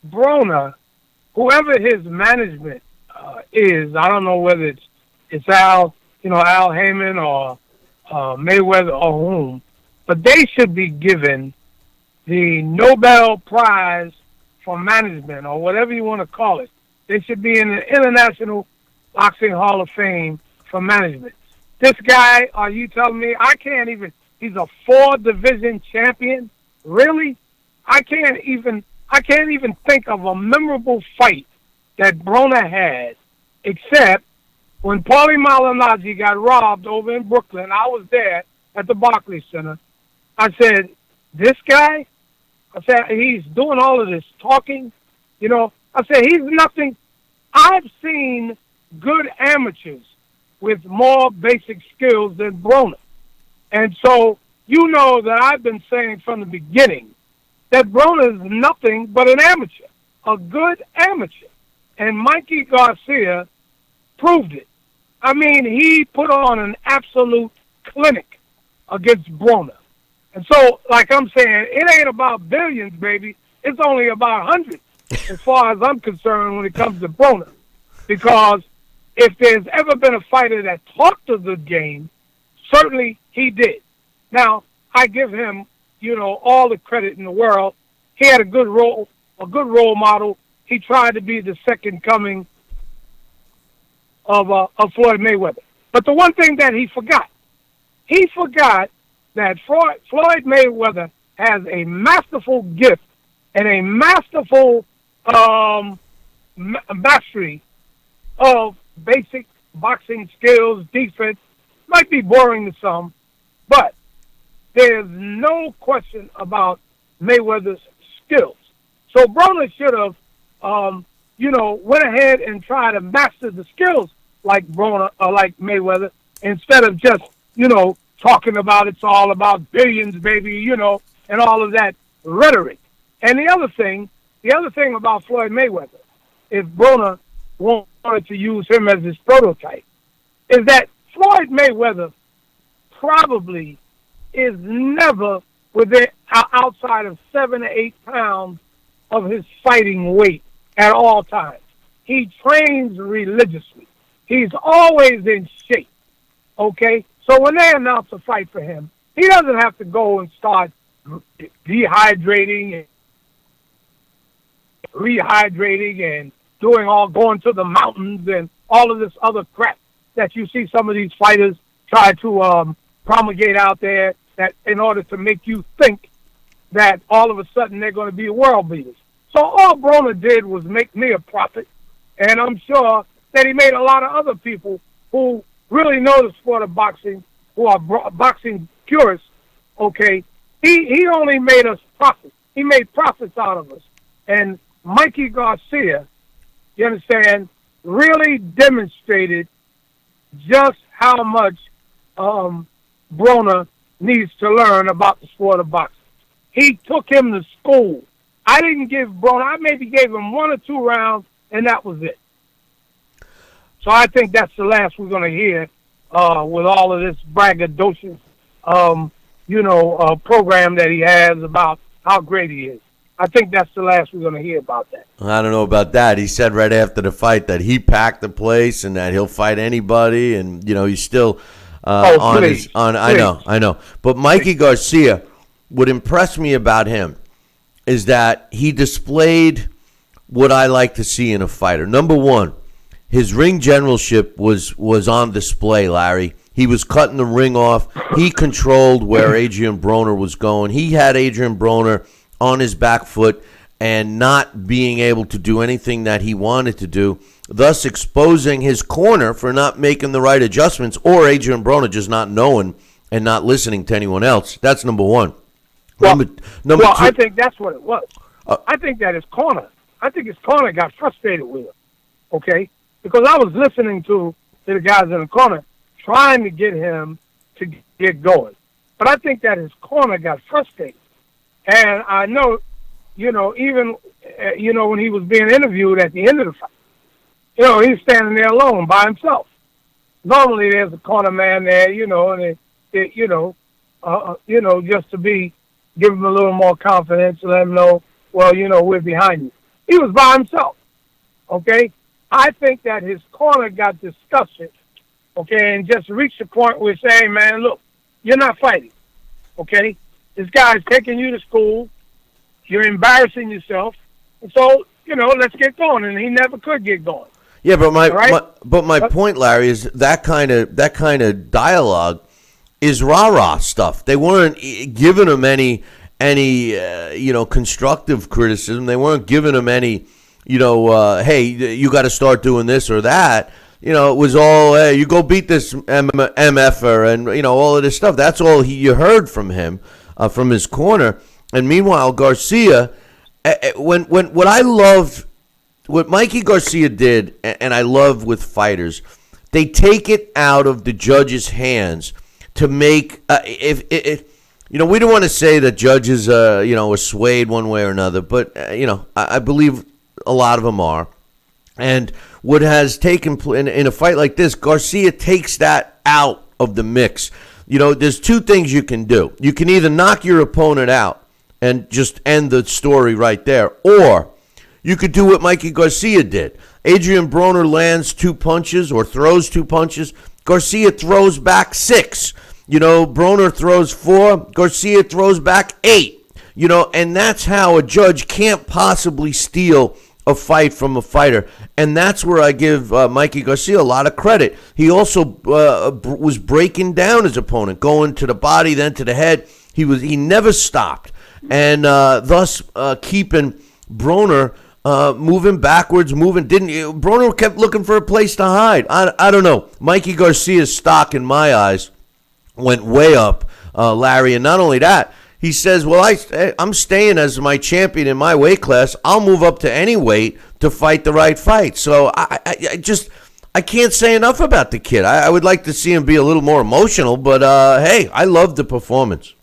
Speaker 9: Broner, whoever his management is, I don't know whether it's Al Heyman or Mayweather or whom, but they should be given the Nobel Prize for management or whatever you want to call it. They should be in the International Boxing Hall of Fame for management. This guy, are you telling me he's a 4-division champion? Really? I can't even think of a memorable fight that Broner had, except when Paulie Malignaggi got robbed over in Brooklyn. I was there at the Barclays Center. I said, this guy? I said, he's doing all of this talking. I said, he's nothing. I've seen good amateurs with more basic skills than Broner. And so, that I've been saying from the beginning that Broner is nothing but an amateur, a good amateur. And Mikey Garcia proved it. I mean, he put on an absolute clinic against Broner. And so, like I'm saying, it ain't about billions, baby. It's only about hundreds, as far as I'm concerned, when it comes to Broner. Because if there's ever been a fighter that talked a good game, certainly he did. Now, I give him, all the credit in the world. He had a good role model. He tried to be the second coming of Floyd Mayweather. But the one thing that he forgot that Floyd Mayweather has a masterful gift and a masterful mastery of basic boxing skills, defense. Might be boring to some, but there's no question about Mayweather's skills. So Broner should have, went ahead and tried to master the skills like Broner or like Mayweather instead of just, talking about it's all about billions, baby, and all of that rhetoric. And the other thing about Floyd Mayweather, if Broner wanted to use him as his prototype, is that Floyd Mayweather probably is never within outside of 7 to 8 pounds of his fighting weight at all times. He trains religiously. He's always in shape. Okay? So when they announce a fight for him, he doesn't have to go and start dehydrating and rehydrating and going to the mountains and all of this other crap that you see some of these fighters try to promulgate out there, that in order to make you think that all of a sudden they're going to be world beaters. So all Broner did was make me a prophet, and I'm sure that he made a lot of other people who really know the sport of boxing, who are boxing purists, okay? He only made us prophets. He made prophets out of us. And Mikey Garcia, you understand, really demonstrated just how much Broner needs to learn about the sport of boxing. He took him to school. I didn't give Broner, I maybe gave him 1 or 2 rounds, and that was it. So I think that's the last we're going to hear with all of this braggadocious, program that he has about how great he is. I think that's the last we're going to hear about that.
Speaker 3: I don't know about that. He said right after the fight that he packed the place and that he'll fight anybody, and he's still on his on. Please. I know. But Mikey Garcia, what impressed me about him is that he displayed what I like to see in a fighter. Number one, his ring generalship was on display, Larry. He was cutting the ring off. He controlled where Adrian Broner was going. He had Adrian Broner on his back foot and not being able to do anything that he wanted to do, thus exposing his corner for not making the right adjustments, or Adrian Broner just not knowing and not listening to anyone else. That's number one. Number two,
Speaker 9: I think that's what it was. I think that his corner got frustrated with him, okay? Because I was listening to the guys in the corner trying to get him to get going. But I think that his corner got frustrated. And I know, even, when he was being interviewed at the end of the fight, he's standing there alone by himself. Normally there's a corner man there, and just to give him a little more confidence and let him know, well, we're behind you. He was by himself, okay? I think that his corner got disgusted, okay, and just reached the point where saying, man, look, you're not fighting, okay? This guy's taking you to school. You're embarrassing yourself. And so, let's get going. And he never could get going.
Speaker 3: Yeah, but my point, Larry, is that kind of dialogue is rah-rah stuff. They weren't giving him any constructive criticism. They weren't giving him any, hey, you got to start doing this or that. It was all, hey, you go beat this MFer and, all of this stuff. That's all you heard from him, from his corner. And meanwhile, Garcia, what Mikey Garcia did, and I love with fighters, they take it out of the judge's hands to make, we don't want to say that judges, are swayed one way or another, but, I believe a lot of them are. And what has taken place in a fight like this, Garcia takes that out of the mix. There's two things you can do. You can either knock your opponent out and just end the story right there, or you could do what Mikey Garcia did. Adrian Broner lands 2 punches or throws 2 punches. Garcia throws back 6. Broner throws 4. Garcia throws back 8. And that's how a judge can't possibly steal a fight from a fighter. And that's where I give Mikey Garcia a lot of credit. He also was breaking down his opponent, going to the body, then to the head. He never stopped. And thus keeping Broner moving backwards, Broner kept looking for a place to hide. I don't know. Mikey Garcia's stock, in my eyes, went way up, Larry. And not only that, he says, well, I'm staying as my champion in my weight class. I'll move up to any weight to fight the right fight. So I can't say enough about the kid. I would like to see him be a little more emotional, but hey, I love the performance.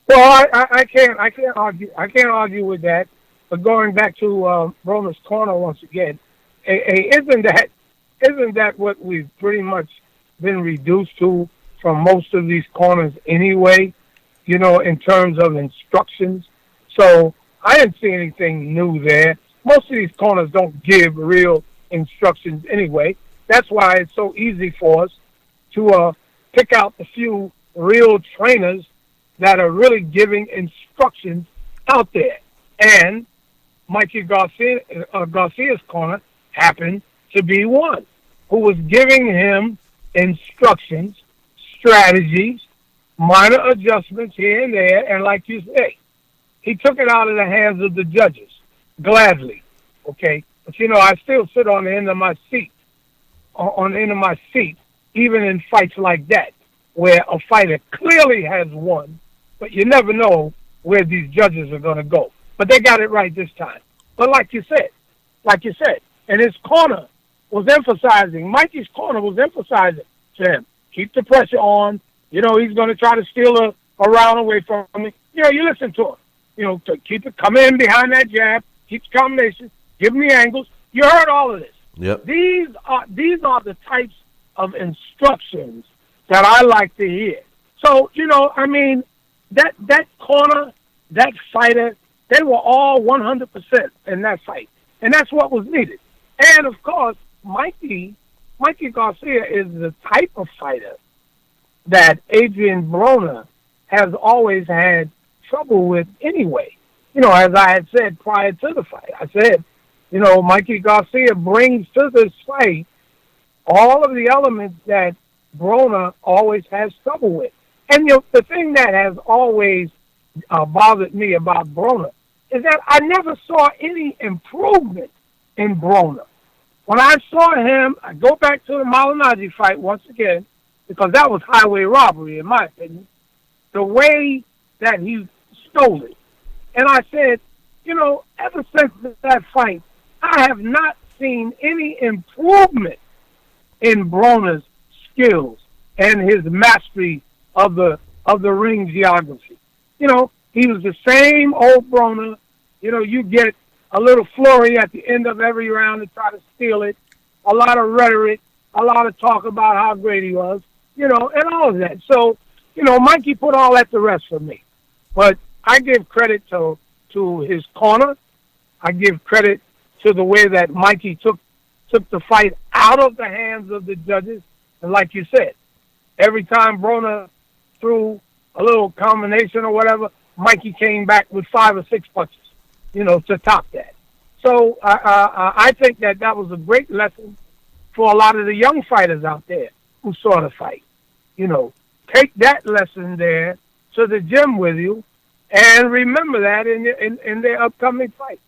Speaker 9: Well, I can't argue with that. But going back to Broner's corner once again, isn't that what we've pretty much been reduced to from most of these corners anyway? In terms of instructions. So I didn't see anything new there. Most of these corners don't give real instructions anyway. That's why it's so easy for us to pick out the few real trainers that are really giving instructions out there. And Mikey Garcia's corner happened to be one who was giving him instructions, strategies, minor adjustments here and there, and like you say, he took it out of the hands of the judges, gladly, okay? But, I still sit on the end of my seat, even in fights like that, where a fighter clearly has won, but you never know where these judges are going to go. But they got it right this time. But like you said, and his corner was emphasizing, Mikey's corner was emphasizing to him, keep the pressure on. He's going to try to steal a round away from me. You listen to him. To keep it, come in behind that jab, keep the combination, give me angles. You heard all of this.
Speaker 3: Yep.
Speaker 9: These are the types of instructions that I like to hear. So, that corner, that fighter, they were all 100% in that fight. And that's what was needed. And, of course, Mikey Garcia is the type of fighter that Adrian Broner has always had trouble with anyway. As I had said prior to the fight, I said, Mikey Garcia brings to this fight all of the elements that Broner always has trouble with. And the thing that has always bothered me about Broner is that I never saw any improvement in Broner. When I saw him, I go back to the Malignaggi fight once again, because that was highway robbery, in my opinion, the way that he stole it. And I said, ever since that fight, I have not seen any improvement in Broner's skills and his mastery of the ring geography. He was the same old Broner. You know, you get a little flurry at the end of every round to try to steal it, a lot of rhetoric, a lot of talk about how great he was, you know, and all of that. So, you know, Mikey put all that to rest for me. But I give credit to his corner. I give credit to the way that Mikey took the fight out of the hands of the judges. And like you said, every time Broner threw a little combination or whatever, Mikey came back with 5 or 6 punches, you know, to top that. So I think that was a great lesson for a lot of the young fighters out there who saw the fight. You know, take that lesson there to the gym with you and remember that in their upcoming fight.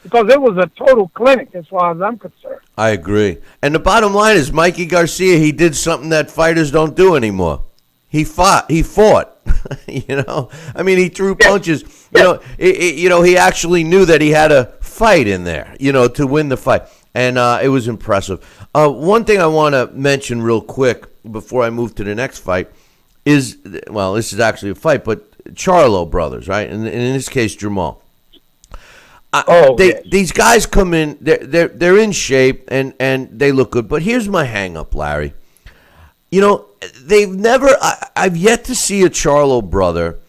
Speaker 9: Because it was a total clinic as far as I'm concerned.
Speaker 3: I agree. And the bottom line is Mikey Garcia, he did something that fighters don't do anymore. He fought. You know, I mean, he threw punches. You know, he actually knew that he had a fight in there, you know, to win the fight. And it was impressive. One thing I want to mention real quick before I move to the next fight is, well, this is actually a fight, but Charlo brothers, right? And in this case, Jamal. These guys come in, they're in shape and they look good. But here's my hang up, Larry. You know, I've yet to see a Charlo brother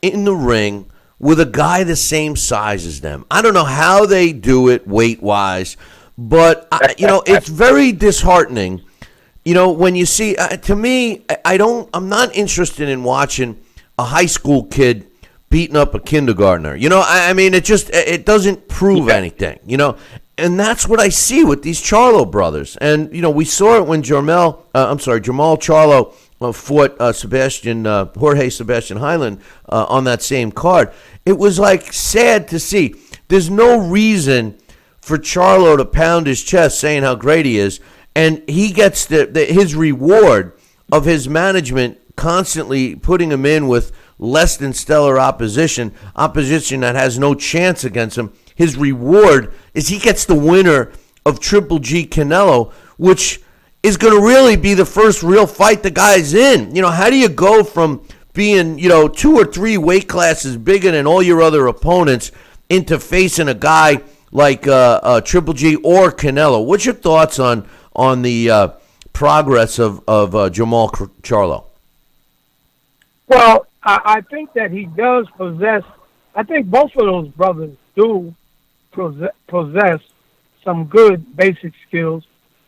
Speaker 3: in the ring with a guy the same size as them. I don't know how they do it weight-wise, but, you know, it's very disheartening. You know, when you see, to me, I'm not interested in watching a high school kid beating up a kindergartner. You know, I mean, it doesn't prove anything, you know. And that's what I see with these Charlo brothers. And, you know, we saw it when Jamal Charlo fought Jorge Sebastian Highland on that same card. It was, like, sad to see. There's no reason for Charlo to pound his chest saying how great he is, and he gets his reward of his management constantly putting him in with less than stellar opposition that has no chance against him. His reward is he gets the winner of Triple G Canelo, which is going to really be the first real fight the guy's in. You know, how do you go from being, you know, 2 or 3 weight classes bigger than all your other opponents into facing a guy like Triple G or Canelo? What's your thoughts on the progress of Jamal Charlo?
Speaker 9: Well, I think that he does possess, I think both of those brothers do possess some good basic skills.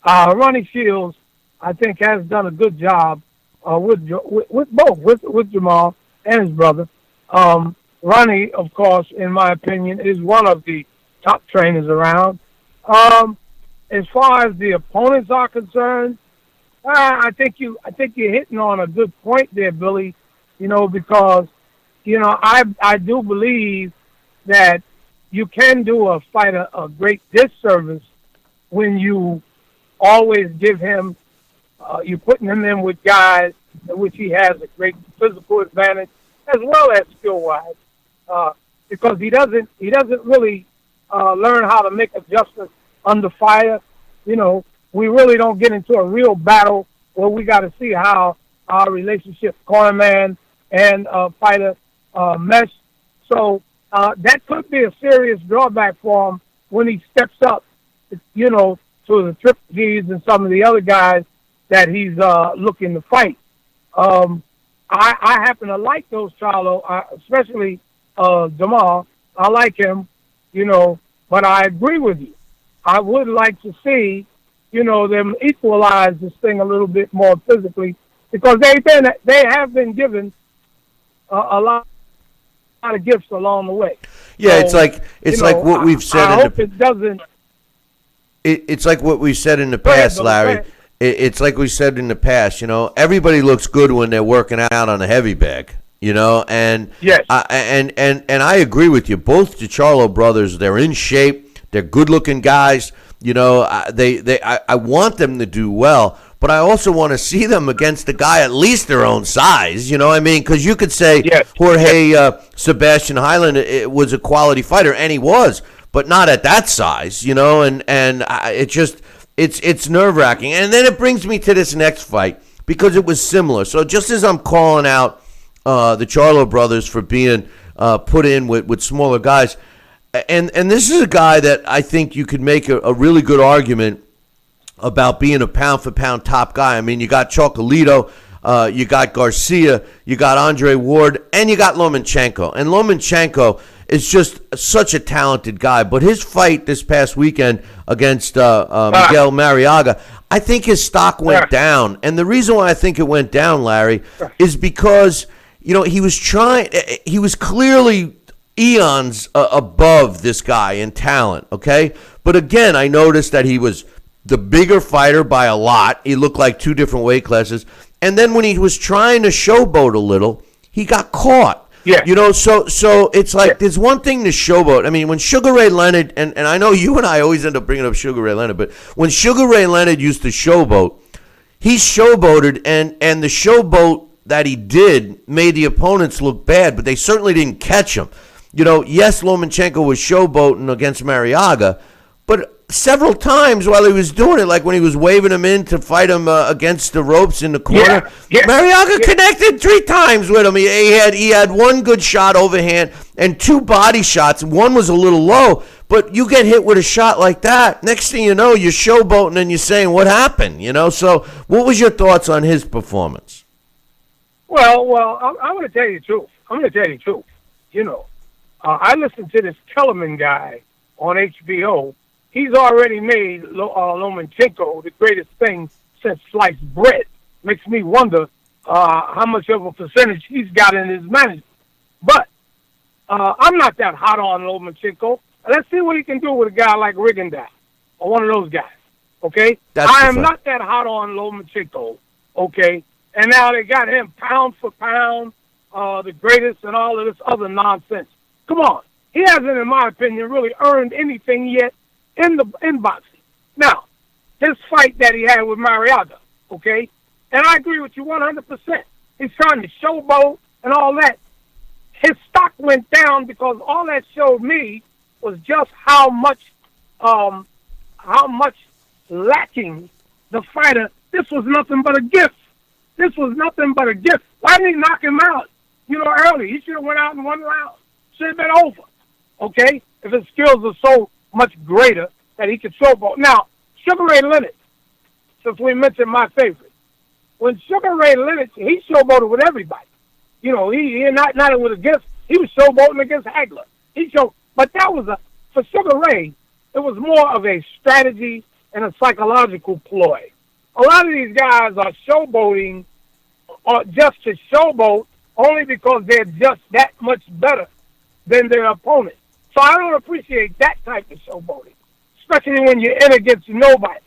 Speaker 9: Ronnie Shields, I think, has done a good job with Jamal and his brother. Ronnie, of course, in my opinion, is one of the top trainers around. As far as the opponents are concerned, I think you're hitting on a good point there, Billy. You know, because, you know, I do believe that you can do a fighter a great disservice when you always give him, you're putting him in with guys in which he has a great physical advantage as well as skill-wise, because he doesn't really learn how to make adjustments under fire. You know, we really don't get into a real battle where we got to see how our relationship, cornerman and fighter, mesh. So that could be a serious drawback for him when he steps up, you know, to the Triple G's and some of the other guys that he's looking to fight. I happen to like those Charlo, especially Jamal. I like him, you know, but I agree with you. I would like to see, you know, them equalize this thing a little bit more physically, because they have been given a lot of gifts along the way.
Speaker 3: Yeah,
Speaker 9: so,
Speaker 3: it's like what we've said.
Speaker 9: I hope it doesn't.
Speaker 3: It's like what we said in the past, Larry. It's like we said in the past. You know, everybody looks good when they're working out on a heavy bag. You know, and
Speaker 9: yes,
Speaker 3: and I agree with you. Both the Charlo brothers, they're in shape. They're good-looking guys. You know, I want them to do well, but I also want to see them against a guy at least their own size. You know what I mean? Because you could say Jorge Sebastian Highland was a quality fighter, and he was, but not at that size. You know, and it's nerve-wracking. And then it brings me to this next fight because it was similar. So just as I'm calling out the Charlo brothers for being put in with smaller guys. And this is a guy that I think you could make a really good argument about being a pound-for-pound top guy. I mean, you got Chocolatito, you got Garcia, you got Andre Ward, and you got Lomachenko. And Lomachenko is just such a talented guy. But his fight this past weekend against Miguel Mariaga, I think his stock went down. And the reason why I think it went down, Larry, is because, he was clearly eons above this guy in talent, okay? But again, I noticed that he was the bigger fighter by a lot. He looked like two different weight classes. And then when he was trying to showboat a little, he got caught.
Speaker 9: Yeah.
Speaker 3: So it's like there's one thing to showboat. I mean, when Sugar Ray Leonard, and I know you and I always end up bringing up Sugar Ray Leonard, but when Sugar Ray Leonard used to showboat, he showboated, and the showboat that he did made the opponents look bad, but they certainly didn't catch him. Yes, Lomachenko was showboating against Mariaga, but several times while he was doing it, like when he was waving him in to fight him against the ropes in the corner, Mariaga connected 3 times with him. He had one good shot overhand and 2 body shots. One was a little low, but you get hit with a shot like that, next thing you know, you're showboating and you're saying, what happened? So what was your thoughts on his performance?
Speaker 9: Well, I'm going to tell you the truth. I listened to this Kellerman guy on HBO. He's already made Lomachenko the greatest thing since sliced bread. Makes me wonder how much of a percentage he's got in his management. But I'm not that hot on Lomachenko. Let's see what he can do with a guy like Rigondeaux or one of those guys. Okay? I am not that hot on Lomachenko. Okay? And now they got him pound for pound, the greatest and all of this other nonsense. Come on. He hasn't, in my opinion, really earned anything yet in boxing. Now, his fight that he had with Mariaga, okay? And I agree with you 100%. He's trying to showboat and all that. His stock went down because all that showed me was just how much lacking the fighter. This was nothing but a gift. Why didn't he knock him out, early? He should have went out in 1 round. Should have been over, okay? If his skills are so much greater that he could showboat. Now, Sugar Ray Leonard, since we mentioned my favorite, when Sugar Ray Leonard, he showboated with everybody. He not with a gift. He was showboating against Hagler. But that was for Sugar Ray, it was more of a strategy and a psychological ploy. A lot of these guys are showboating just to showboat only because they're just that much better than their opponent. So I don't appreciate that type of showboating, especially when you're in against nobody,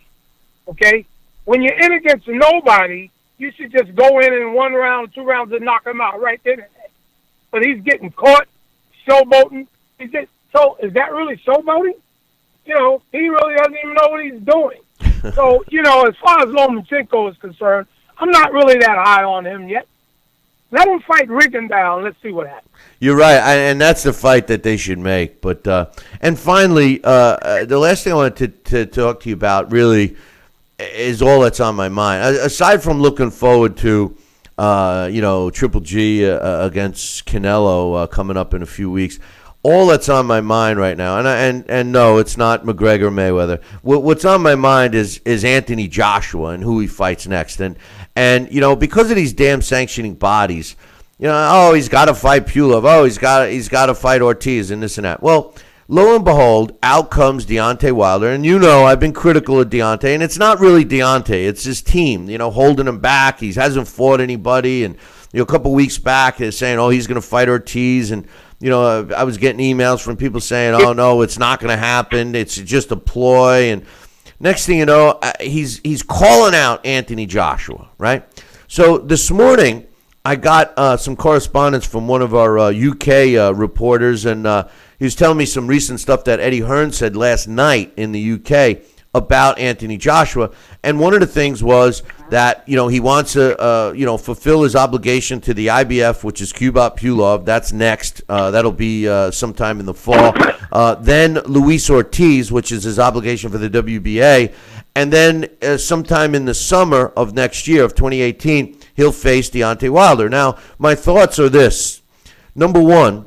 Speaker 9: okay? When you're in against nobody, you should just go in 1 round, 2 rounds, and knock him out right then and there. But he's getting caught showboating. So is that really showboating? He really doesn't even know what he's doing. So, as far as Lomachenko is concerned, I'm not really that high on him yet. Let him fight Rigondeaux, and let's see what happens.
Speaker 3: You're right, and that's the fight that they should make. But and finally, the last thing I wanted to talk to you about really is all that's on my mind. Aside from looking forward to, Triple G against Canelo coming up in a few weeks, all that's on my mind right now, and no, it's not McGregor Mayweather. What's on my mind is Anthony Joshua and who he fights next, and because of these damn sanctioning bodies, he's got to fight Pulov, he's got to fight Ortiz and this and that. Well, lo and behold, out comes Deontay Wilder, and I've been critical of Deontay, and it's not really Deontay, it's his team, holding him back. He hasn't fought anybody, and a couple weeks back they're saying, he's going to fight Ortiz, and I was getting emails from people saying, oh, no, it's not going to happen. It's just a ploy. And next thing you know, he's calling out Anthony Joshua, right? So this morning, I got some correspondence from one of our UK reporters, and he was telling me some recent stuff that Eddie Hearn said last night in the UK about Anthony Joshua. And one of the things was that, he wants to, fulfill his obligation to the IBF, which is Kubrat Pulev. That's next. That'll be sometime in the fall. Then Luis Ortiz, which is his obligation for the WBA. And then sometime in the summer of next year, of 2018, he'll face Deontay Wilder. Now, my thoughts are this. Number one,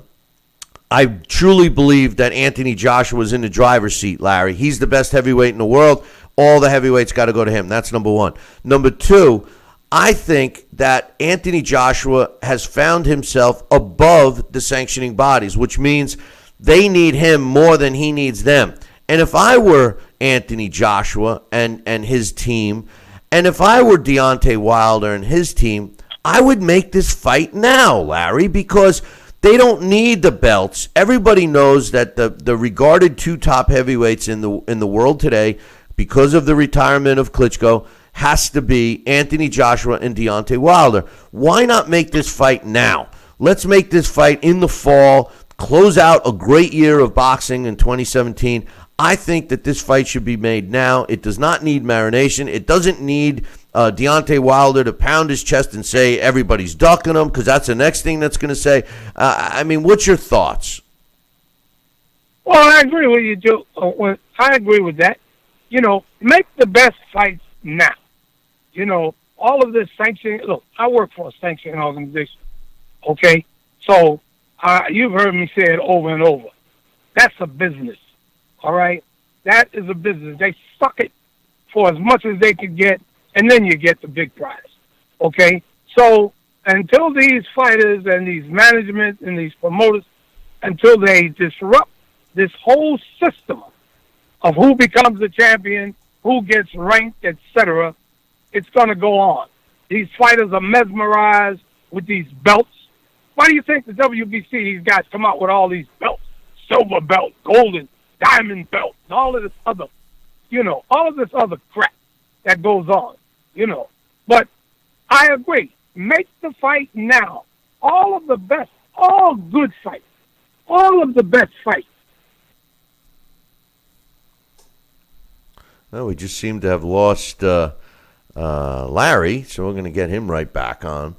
Speaker 3: I truly believe that Anthony Joshua is in the driver's seat, Larry. He's the best heavyweight in the world. All the heavyweights got to go to him. That's number one. Number two, I think that Anthony Joshua has found himself above the sanctioning bodies, which means they need him more than he needs them. And if I were Anthony Joshua and his team, and if I were Deontay Wilder and his team, I would make this fight now, Larry, because they don't need the belts. Everybody knows that the regarded two top heavyweights in the world today, because of the retirement of Klitschko, has to be Anthony Joshua and Deontay Wilder. Why not make this fight now? Let's make this fight in the fall, close out a great year of boxing in 2017. I think that this fight should be made now. It does not need marination. It doesn't need Deontay Wilder to pound his chest and say everybody's ducking him, because that's the next thing that's going to say. I mean, what's your thoughts?
Speaker 9: Well, I agree with you, Joe. I agree with that. Make the best fights now. All of this sanctioning. Look, I work for a sanctioning organization. Okay? So you've heard me say it over and over. That's a business. All right? That is a business. They suck it for as much as they can get, and then you get the big prize. Okay? So until these fighters and these management and these promoters, until they disrupt this whole system of who becomes the champion, who gets ranked, etc., it's going to go on. These fighters are mesmerized with these belts. Why do you think the WBC, these guys come out with all these belts? Silver belt, golden, diamond belt, and all of this other, all of this other crap that goes on, But I agree. Make the fight now. All of the best, all good fights, all of the best fights.
Speaker 3: Well, we just seem to have lost Larry, so we're going to get him right back on.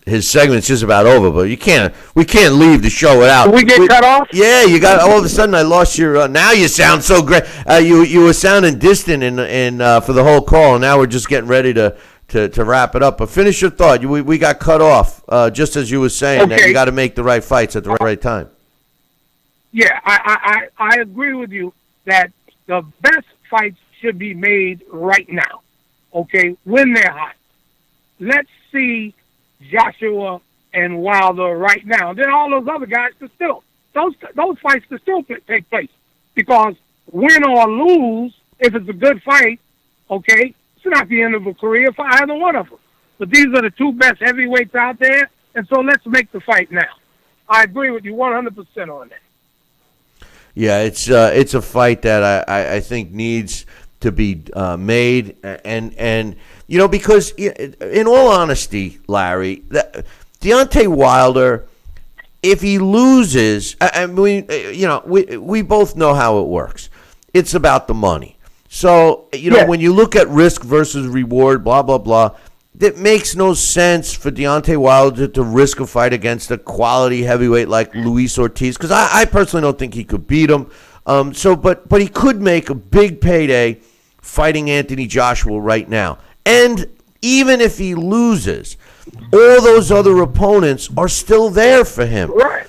Speaker 3: His segment's just about over, but we can't leave the show without.
Speaker 9: Did we get cut off?
Speaker 3: Yeah, you got. All of a sudden, I lost your. Now you sound so great. You were sounding distant in for the whole call, and now we're just getting ready to wrap it up. But finish your thought. We got cut off just as you were saying that you got to make the right fights at the right time.
Speaker 9: Yeah, I agree with you that the best fights should be made right now. Okay, when they're hot. Let's see Joshua and Wilder right now. Then all those other guys can still, those fights can still take place. Because win or lose, if it's a good fight, okay, it's not the end of a career for either one of them. But these are the two best heavyweights out there, and so let's make the fight now. I agree with you 100% on that.
Speaker 3: Yeah, it's a fight that I think needs to be made, and because in all honesty, Larry, Deontay Wilder, if he loses, we both know how it works. It's about the money. So when you look at risk versus reward, blah blah blah, it makes no sense for Deontay Wilder to risk a fight against a quality heavyweight like Luis Ortiz, because I personally don't think he could beat him. But he could make a big payday fighting Anthony Joshua right now. And even if he loses, all those other opponents are still there for him.
Speaker 9: Right.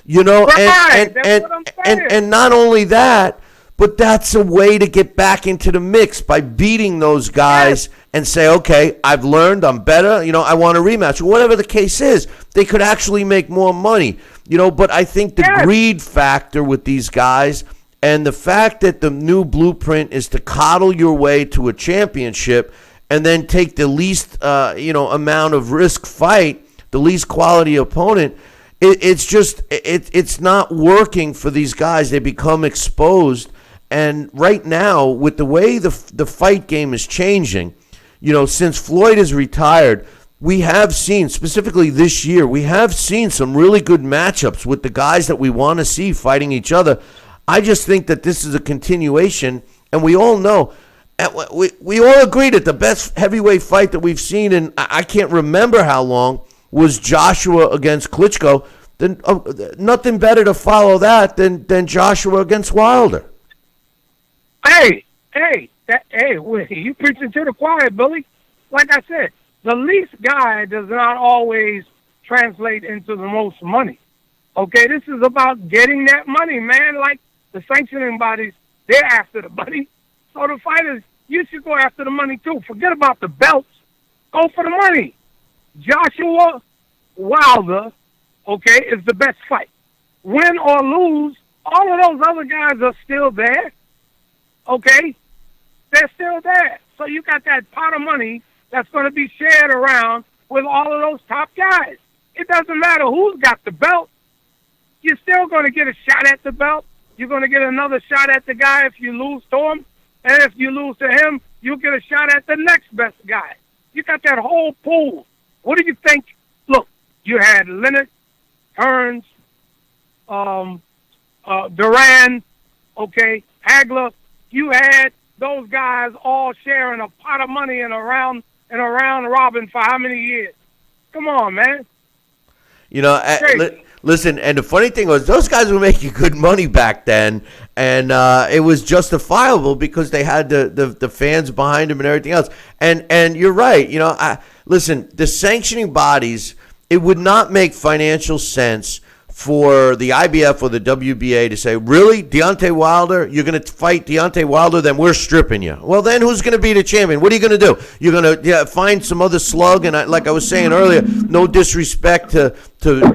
Speaker 3: And not only that, but that's a way to get back into the mix by beating those guys and say, okay, I've learned, I'm better, I want a rematch. Whatever the case is, they could actually make more money. But I think the greed factor with these guys and the fact that the new blueprint is to coddle your way to a championship and then take the least amount of risk fight, the least quality opponent, it's not working for these guys. They become exposed. And right now, with the way the fight game is changing, since Floyd is retired, we have seen, specifically this year, we have seen some really good matchups with the guys that we want to see fighting each other. I just think that this is a continuation, and we all know, we all agree that the best heavyweight fight that we've seen in I can't remember how long was Joshua against Klitschko. Then nothing better to follow that than Joshua against Wilder.
Speaker 9: Hey, you preaching to the choir, Billy. Like I said, the least guy does not always translate into the most money. Okay, this is about getting that money, man. Like the sanctioning bodies, they're after the money. So the fighters, you should go after the money too. Forget about the belts. Go for the money. Joshua Wilder, okay, is the best fight. Win or lose, all of those other guys are still there. Okay? They're still there. So you got that pot of money that's going to be shared around with all of those top guys. It doesn't matter who's got the belt. You're still going to get a shot at the belt. You're going to get another shot at the guy if you lose to him. And if you lose to him, you'll get a shot at the next best guy. You got that whole pool. What do you think? Look, you had Leonard, Hearns, Duran, okay, Hagler. You had those guys all sharing a pot of money in a round robin for how many years? Come on, man.
Speaker 3: You know, listen, and the funny thing was those guys were making good money back then, and it was justifiable because they had the fans behind them and everything else. And you're right. You know, listen, the sanctioning bodies, it would not make financial sense for the IBF or the WBA to say, really, Deontay Wilder, you're going to fight Deontay Wilder, then we're stripping you. Well, then who's going to be the champion? What are you going to do? You're going to find some other slug, and like I was saying earlier, no disrespect to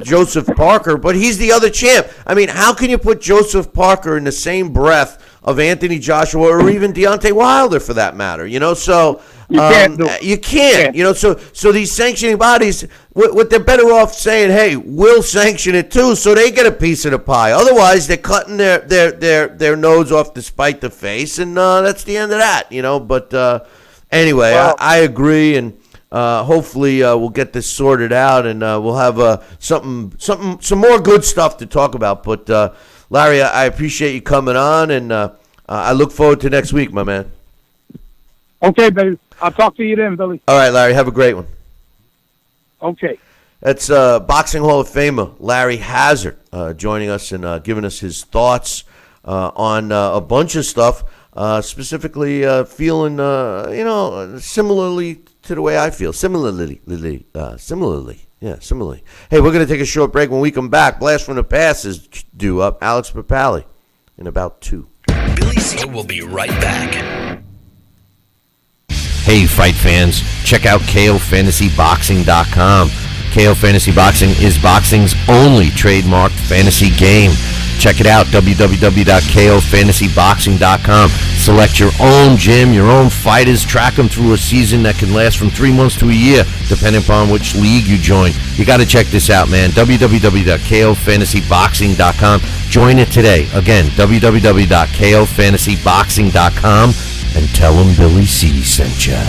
Speaker 3: Joseph Parker, but he's the other champ. I mean, how can you put Joseph Parker in the same breath of Anthony Joshua or even Deontay Wilder for that matter? You know, so you can't. You know, so these sanctioning bodies, what they're better off saying, hey, we'll sanction it too, so they get a piece of the pie. Otherwise, they're cutting their nose off to spite the face, and that's the end of that. You know, but anyway, well, I agree, and hopefully we'll get this sorted out, and we'll have some more good stuff to talk about. But Larry, I appreciate you coming on, and I look forward to next week, my man.
Speaker 9: Okay, baby. I'll talk to you then, Billy.
Speaker 3: All right, Larry. Have a great one.
Speaker 9: Okay.
Speaker 3: That's Boxing Hall of Famer Larry Hazard joining us and giving us his thoughts on a bunch of stuff, specifically feeling, similarly to the way I feel. Similarly. Yeah, similarly. Hey, we're going to take a short break. When we come back, Blast from the Past is due up. Alex Papali in about 2.
Speaker 1: Billy C will be right back.
Speaker 10: Hey, fight fans, check out KOFantasyBoxing.com. KO Fantasy Boxing is boxing's only trademarked fantasy game. Check it out, www.KOFantasyBoxing.com. Select your own gym, your own fighters, track them through a season that can last from 3 months to a year, depending upon which league you join. You got to check this out, man, www.KOFantasyBoxing.com. Join it today. Again, www.KOFantasyBoxing.com. And tell them Billy C sent ya.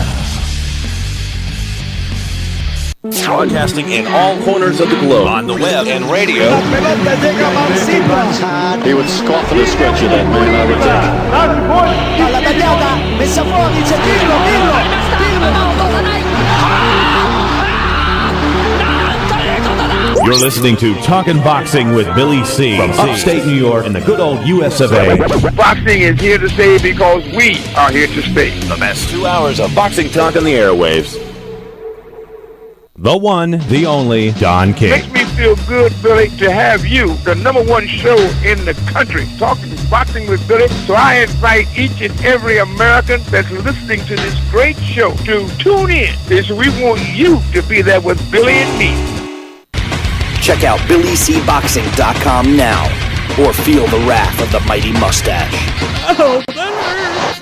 Speaker 8: Broadcasting in all corners of the globe, on the web and radio.
Speaker 6: He would scoff at a stretcher, that man, I would think.
Speaker 7: Palla tagliata, messa fuori, c'è Pirlo.
Speaker 8: You're listening to Talkin' Boxing with Billy C. from upstate New York in the good old US of A.
Speaker 2: Boxing is here to stay because we are here to stay.
Speaker 8: The best 2 hours of boxing talk on the airwaves. The one, the only, Don King.
Speaker 2: Makes me feel good, Billy, to have you, the #1 show in the country, talking boxing with Billy. So I invite each and every American that's listening to this great show to tune in. Because we want you to be there with Billy and me.
Speaker 1: Check out BillyCBoxing.com now, or feel the wrath of the mighty mustache.
Speaker 5: Oh, that hurts.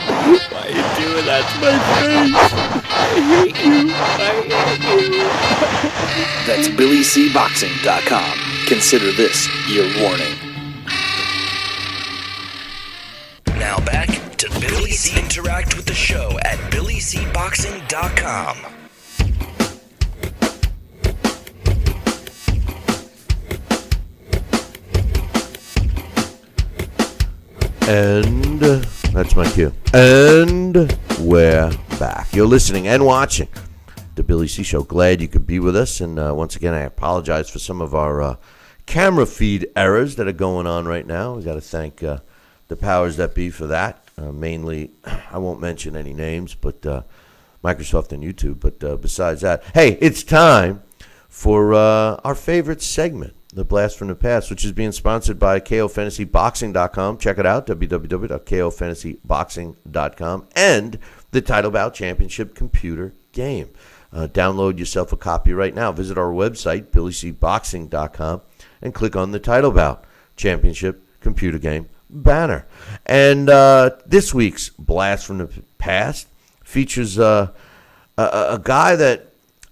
Speaker 5: Why are you doing that to my face? I hate you.
Speaker 1: That's BillyCBoxing.com. Consider this your warning. Now back to Billy C. Interact with the show at BillyCBoxing.com.
Speaker 3: And that's my cue. And we're back. You're listening and watching the Billy C Show. Glad you could be with us. And once again, I apologize for some of our camera feed errors that are going on right now. We got to thank the powers that be for that. Mainly, I won't mention any names, but Microsoft and YouTube. But besides that, hey, it's time for our favorite segment the Blast from the Past, which is being sponsored by KOFantasyBoxing.com. Check it out, www.KOFantasyBoxing.com, and the Title Bout Championship computer game. Download yourself a copy right now. Visit our website, BillyCBoxing.com, and click on the Title Bout Championship computer game banner. And this week's Blast from the Past features a guy that,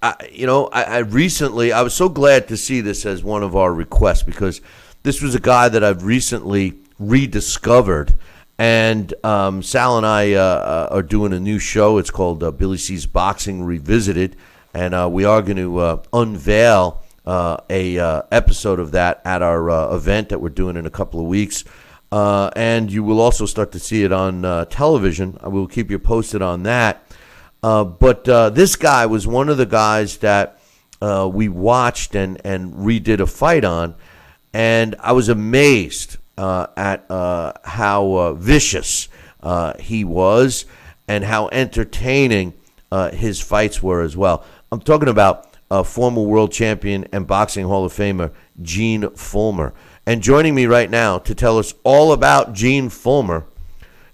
Speaker 3: I recently, I was so glad to see this as one of our requests, because this was a guy that I've recently rediscovered. And Sal and I are doing a new show. It's called Billy C's Boxing Revisited, and we are going to unveil a episode of that at our event that we're doing in a couple of weeks. And you will also start to see it on television. I will keep you posted on that. But this guy was one of the guys that we watched and redid a fight on, and I was amazed at how vicious he was and how entertaining his fights were as well. I'm talking about former world champion and boxing Hall of Famer Gene Fulmer. And joining me right now to tell us all about Gene Fulmer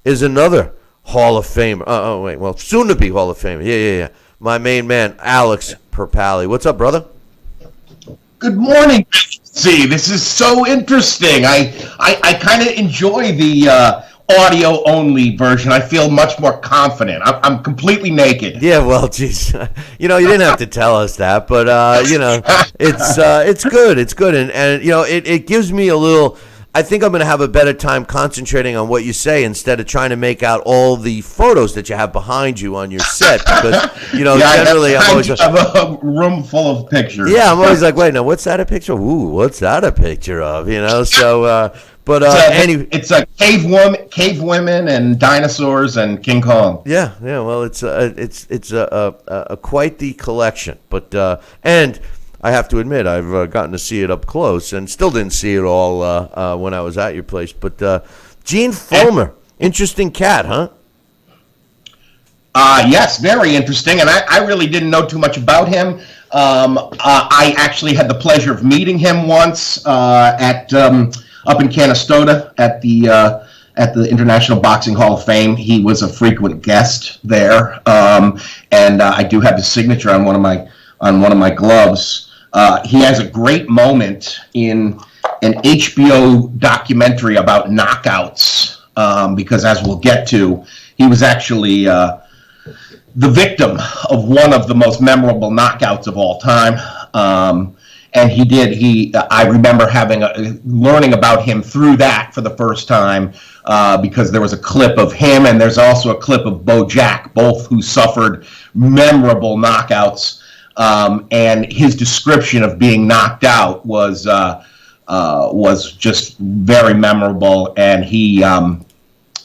Speaker 3: is another Hall of Famer. Soon to be Hall of Famer. Yeah. My main man, Alex Perpali. What's up, brother?
Speaker 11: Good morning. See, this is so interesting. I kind of enjoy the audio only version. I feel much more confident. I'm completely naked.
Speaker 3: Yeah, well, geez, you didn't have to tell us that, but it's good. It's good, and it gives me a little. I think I'm going to have a better time concentrating on what you say instead of trying to make out all the photos that you have behind you on your set, because generally I'm always
Speaker 11: have a room full of pictures.
Speaker 3: Yeah, I'm always like, wait, now what's that a picture of? Ooh, what's that a picture of? So. Anyway,
Speaker 11: it's a cave women and dinosaurs and King Kong.
Speaker 3: Yeah. Well, it's quite the collection. But and I have to admit, I've gotten to see it up close, and still didn't see it all when I was at your place. But Gene Fulmer, interesting cat, huh?
Speaker 11: Yes, very interesting, and I really didn't know too much about him. I actually had the pleasure of meeting him once at. Up in Canastota at the International Boxing Hall of Fame. He was a frequent guest there, and I do have his signature on one of my gloves. He has a great moment in an HBO documentary about knockouts, because as we'll get to, he was actually the victim of one of the most memorable knockouts of all time. And I remember learning about him through that for the first time, because there was a clip of him, and there's also a clip of Bo Jack, both who suffered memorable knockouts. And his description of being knocked out was just very memorable. And he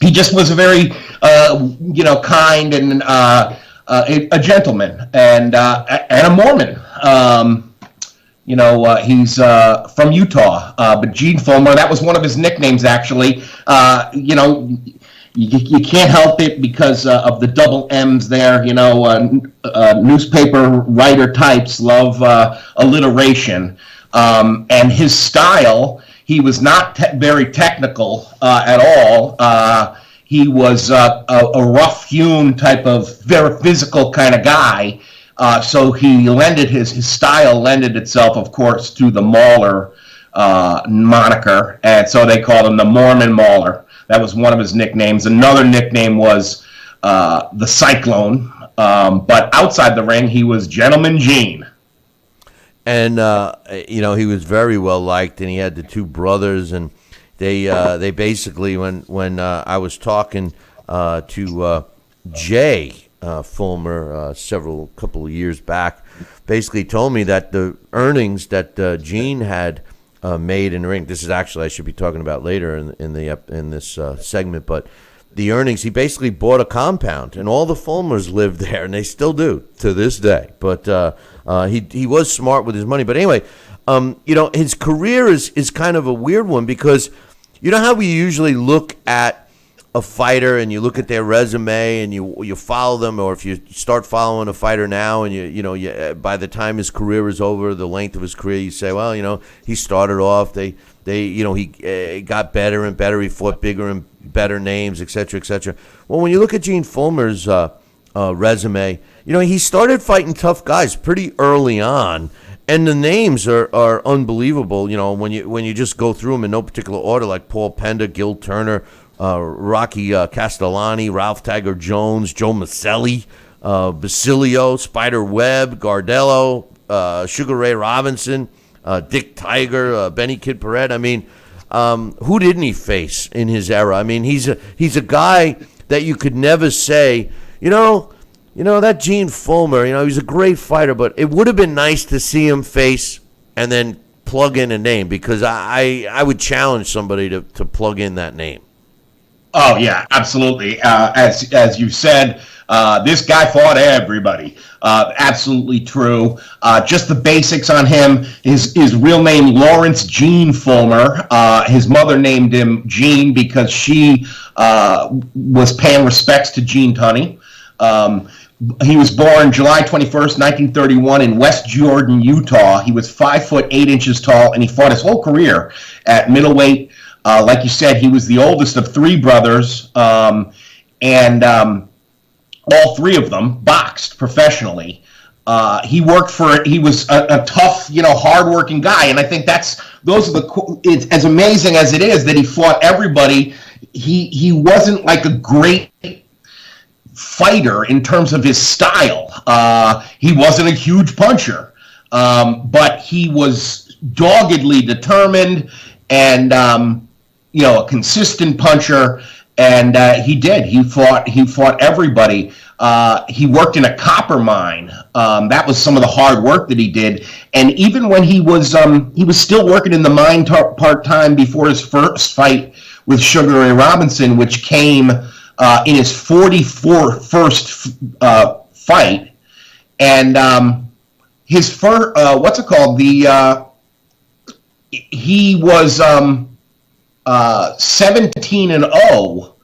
Speaker 11: just was a very, kind and a gentleman and a Mormon. He's from Utah, but Gene Fulmer, that was one of his nicknames, actually. You can't help it because of the double M's there. Newspaper writer types love alliteration. And his style, he was not very technical at all. He was a rough-hewn type of very physical kind of guy. So his style lended itself, of course, to the Mauler moniker, and so they called him the Mormon Mauler. That was one of his nicknames. Another nickname was the Cyclone, but outside the ring, he was Gentleman Gene.
Speaker 3: And he was very well liked, and he had the two brothers, and they basically when I was talking to Jay Fulmer couple of years back, basically told me that the earnings that Gene had made in the ring. This is actually I should be talking about later in this segment, but the earnings, he basically bought a compound, and all the Fulmers lived there, and they still do to this day. But he was smart with his money. But anyway, his career is kind of a weird one, because you know how we usually look at a fighter and you look at their resume and you follow them, or if you start following a fighter now and you by the time his career is over, the length of his career, you say, well, he started off, he got better and better, he fought bigger and better names, et cetera, et cetera. Well, when you look at Gene Fulmer's resume, he started fighting tough guys pretty early on. And the names are unbelievable, when you just go through them in no particular order, like Paul Pender, Gil Turner, Rocky Castellani, Ralph Tiger Jones, Joe Maselli, Basilio, Spider Webb, Gardello, Sugar Ray Robinson, Dick Tiger, Benny Kid Paret. I mean, who didn't he face in his era? I mean, he's a guy that you could never say, that Gene Fulmer, he was a great fighter, but it would have been nice to see him face and then plug in a name, because I would challenge somebody to plug in that name.
Speaker 11: Oh, yeah, absolutely. As you said, this guy fought everybody. Absolutely true. Just the basics on him. His real name, Lawrence Gene Fulmer. His mother named him Gene because she was paying respects to Gene Tunney. He was born July 21st, 1931 in West Jordan, Utah. He was 5 foot 8 inches tall, and he fought his whole career at middleweight. Like you said, he was the oldest of 3 brothers, and all 3 of them boxed professionally. He was a tough, hard-working guy, and I think it's as amazing as it is that he fought everybody. He wasn't like a great fighter in terms of his style. He wasn't a huge puncher, but he was doggedly determined and a consistent puncher. And he fought everybody. He worked in a copper mine. That was some of the hard work that he did. And even when he was still working in the mine part-time before his first fight with Sugar Ray Robinson, which came in his 41st fight. And his first, he was 17-0.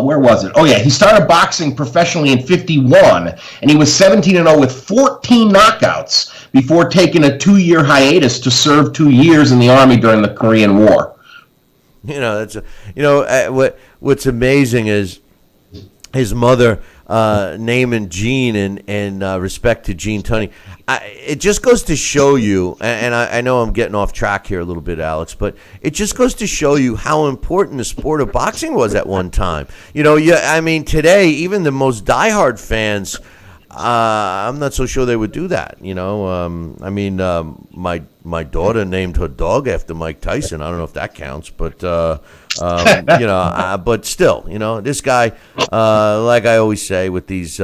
Speaker 11: Where was it? Oh, yeah. He started boxing professionally in 1951, and he was 17-0 with 14 knockouts before taking a 2-year hiatus to serve 2 years in the Army during the Korean War.
Speaker 3: What's amazing is his mother naming Gene and respect to Gene Tunney. It just goes to show you, and I know I'm getting off track here a little bit, Alex, but it just goes to show you how important the sport of boxing was at one time. Today, even the most diehard fans, I'm not so sure they would do that. My daughter named her dog after Mike Tyson. I don't know if that counts, but but still, this guy, like I always say with these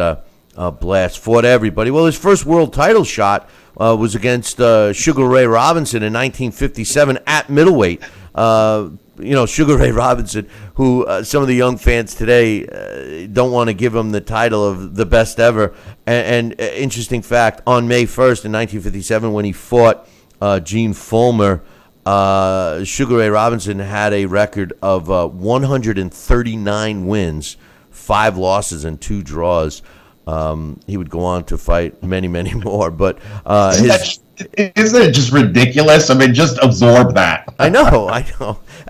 Speaker 3: blasts, fought everybody. Well, his first world title shot was against Sugar Ray Robinson in 1957 at middleweight. Sugar Ray Robinson, who some of the young fans today don't want to give him the title of the best ever. And interesting fact, on May 1st in 1957, when he fought Gene Fulmer, Sugar Ray Robinson had a record of 139 wins, 5 losses, and 2 draws. He would go on to fight many, many more. But
Speaker 11: isn't it just ridiculous? I mean, just absorb that.
Speaker 3: I know.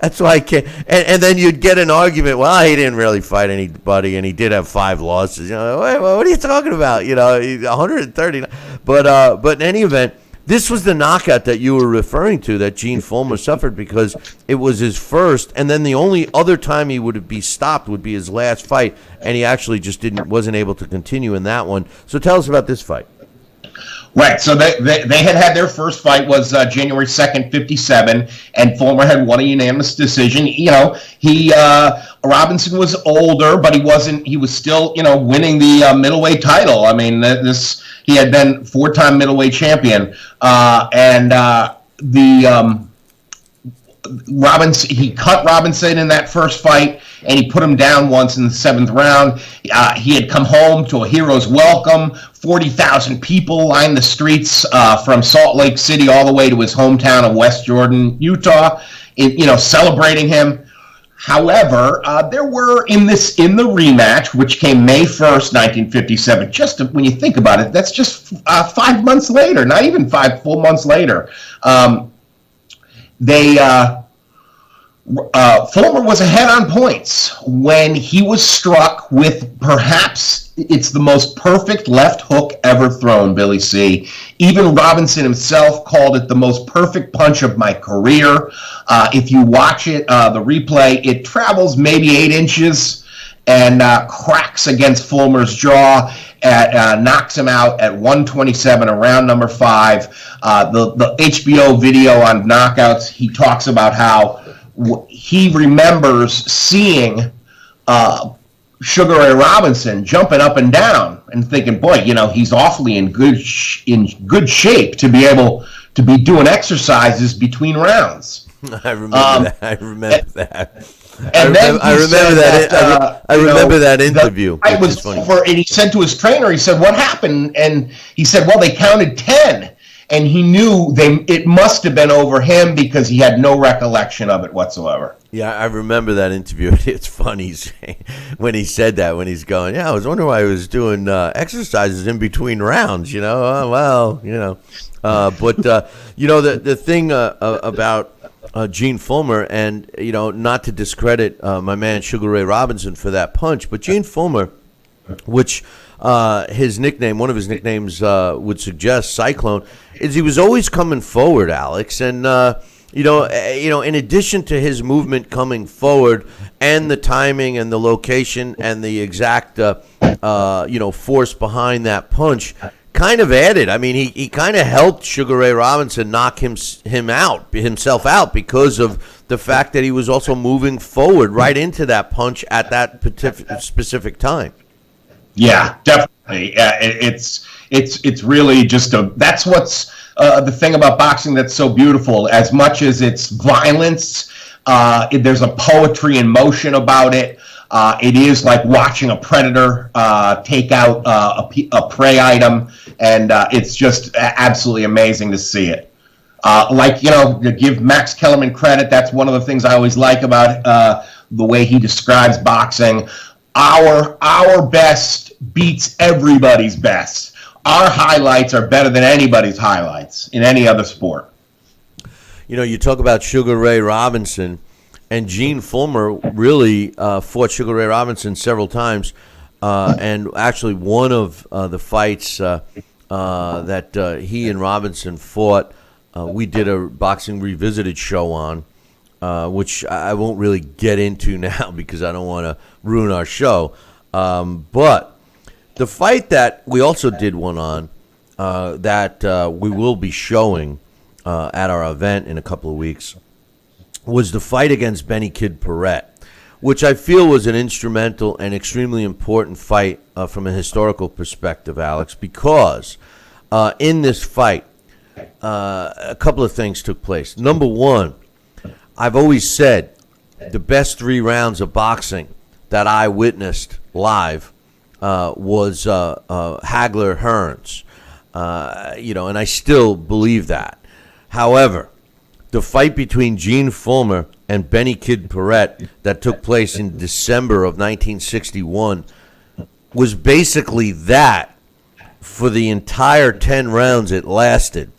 Speaker 3: That's why I can't. And then you'd get an argument. Well, he didn't really fight anybody, and he did have 5 losses. What are you talking about? 139. But in any event, this was the knockout that you were referring to that Gene Fulmer suffered, because it was his first, and then the only other time he would be stopped would be his last fight, and he actually just wasn't able to continue in that one. So tell us about this fight.
Speaker 11: Right, so they had their first fight was January 2nd, 57, and Fulmer had won a unanimous decision. Robinson was older, but he was still, winning the middleweight title. I mean, he had been 4-time middleweight champion, he cut Robinson in that first fight, and he put him down once in the 7th round. He had come home to a hero's welcome. 40,000 people lined the streets from Salt Lake City all the way to his hometown of West Jordan, Utah, celebrating him. However, there were in the rematch, which came May 1st, 1957. When you think about it, that's just 5 months later, not even 5 full months later. Fulmer was ahead on points when he was struck with perhaps it's the most perfect left hook ever thrown, Billy C. Even Robinson himself called it the most perfect punch of my career. If you watch it, the replay, it travels maybe 8 inches and cracks against Fulmer's jaw, knocks him out at 127 around number 5. The HBO video on knockouts, he talks about how he remembers seeing Sugar Ray Robinson jumping up and down and thinking, boy, he's awfully in good shape to be able to be doing exercises between rounds.
Speaker 3: I remember that. I remember that.
Speaker 11: And
Speaker 3: I remember that interview.
Speaker 11: It was over, and he said to his trainer, he said, "What happened?" And he said, "Well, they counted 10." And he knew it must have been over him because he had no recollection of it whatsoever.
Speaker 3: Yeah, I remember that interview. It's funny when he said that, when he's going, I was wondering why he was doing exercises in between rounds, But, the thing about Gene Fulmer, and, not to discredit my man Sugar Ray Robinson for that punch, but Gene Fulmer, which his nickname, one of his nicknames would suggest, Cyclone, is he was always coming forward, Alex, and in addition to his movement coming forward and the timing and the location and the exact force behind that punch, kind of added. I mean, he kind of helped Sugar Ray Robinson knock himself out because of the fact that he was also moving forward right into that punch at that specific time.
Speaker 11: Yeah, definitely. It's really just that's what's the thing about boxing that's so beautiful. As much as it's violence, there's a poetry and motion about it. It is like watching a predator take out a prey item, and it's just absolutely amazing to see it. To give Max Kellerman credit, that's one of the things I always like about the way he describes boxing. Our best beats everybody's best. Our highlights are better than anybody's highlights in any other sport.
Speaker 3: You talk about Sugar Ray Robinson, and Gene Fulmer really fought Sugar Ray Robinson several times, and actually one of the fights that he and Robinson fought, we did a Boxing Revisited show on, which I won't really get into now because I don't want to ruin our show. But the fight that we also did one on that we will be showing at our event in a couple of weeks was the fight against Benny Kid Paret, which I feel was an instrumental and extremely important fight from a historical perspective, Alex, because in this fight, a couple of things took place. Number one, I've always said the best 3 rounds of boxing that I witnessed live was Hagler-Hearns, and I still believe that. However, the fight between Gene Fulmer and Benny Kid Paret that took place in December of 1961 was basically that for the entire 10 rounds it lasted.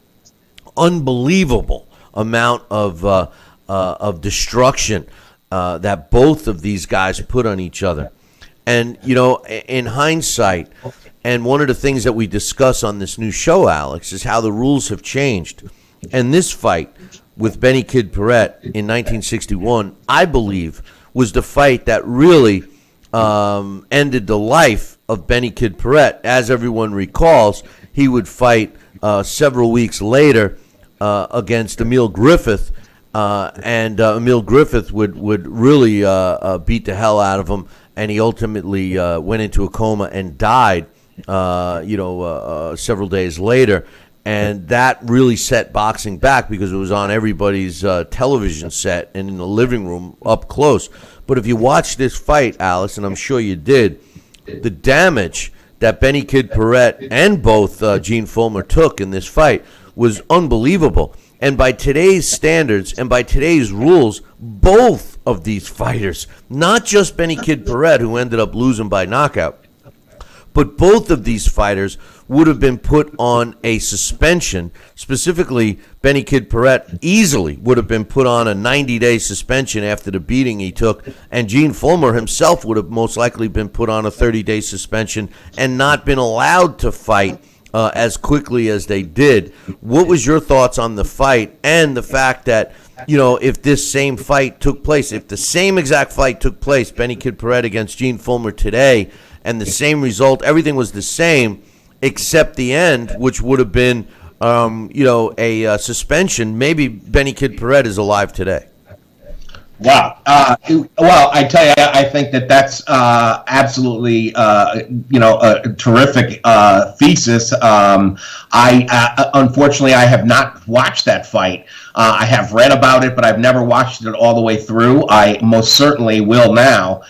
Speaker 3: Unbelievable amount of destruction that both of these guys put on each other. And, in hindsight, and one of the things that we discuss on this new show, Alex, is how the rules have changed. And this fight with Benny Kid Paret in 1961, I believe, was the fight that really ended the life of Benny Kid Paret. As everyone recalls, he would fight several weeks later against Emil Griffith, and Emil Griffith would really beat the hell out of him, and he ultimately went into a coma and died, several days later. And that really set boxing back because it was on everybody's television set and in the living room up close. But if you watch this fight, Alice, and I'm sure you did, the damage that Benny Kid Paret and both Gene Fulmer took in this fight was unbelievable. And by today's standards and by today's rules, both of these fighters, not just Benny Kid Paret, who ended up losing by knockout, but both of these fighters would have been put on a suspension. Specifically, Benny Kid Paret easily would have been put on a 90-day suspension after the beating he took, and Gene Fulmer himself would have most likely been put on a 30-day suspension and not been allowed to fight as quickly as they did. What was your thoughts on the fight and the fact that, if this same fight took place, if the same exact fight took place, Benny Kid Paret against Gene Fulmer today, and the same result, everything was the same except the end, which would have been, a suspension, maybe Benny Kid Paret is alive today.
Speaker 11: Wow. Well, I tell you, I think that's absolutely, a terrific thesis. Unfortunately, I have not watched that fight. I have read about it, but I've never watched it all the way through. I most certainly will now.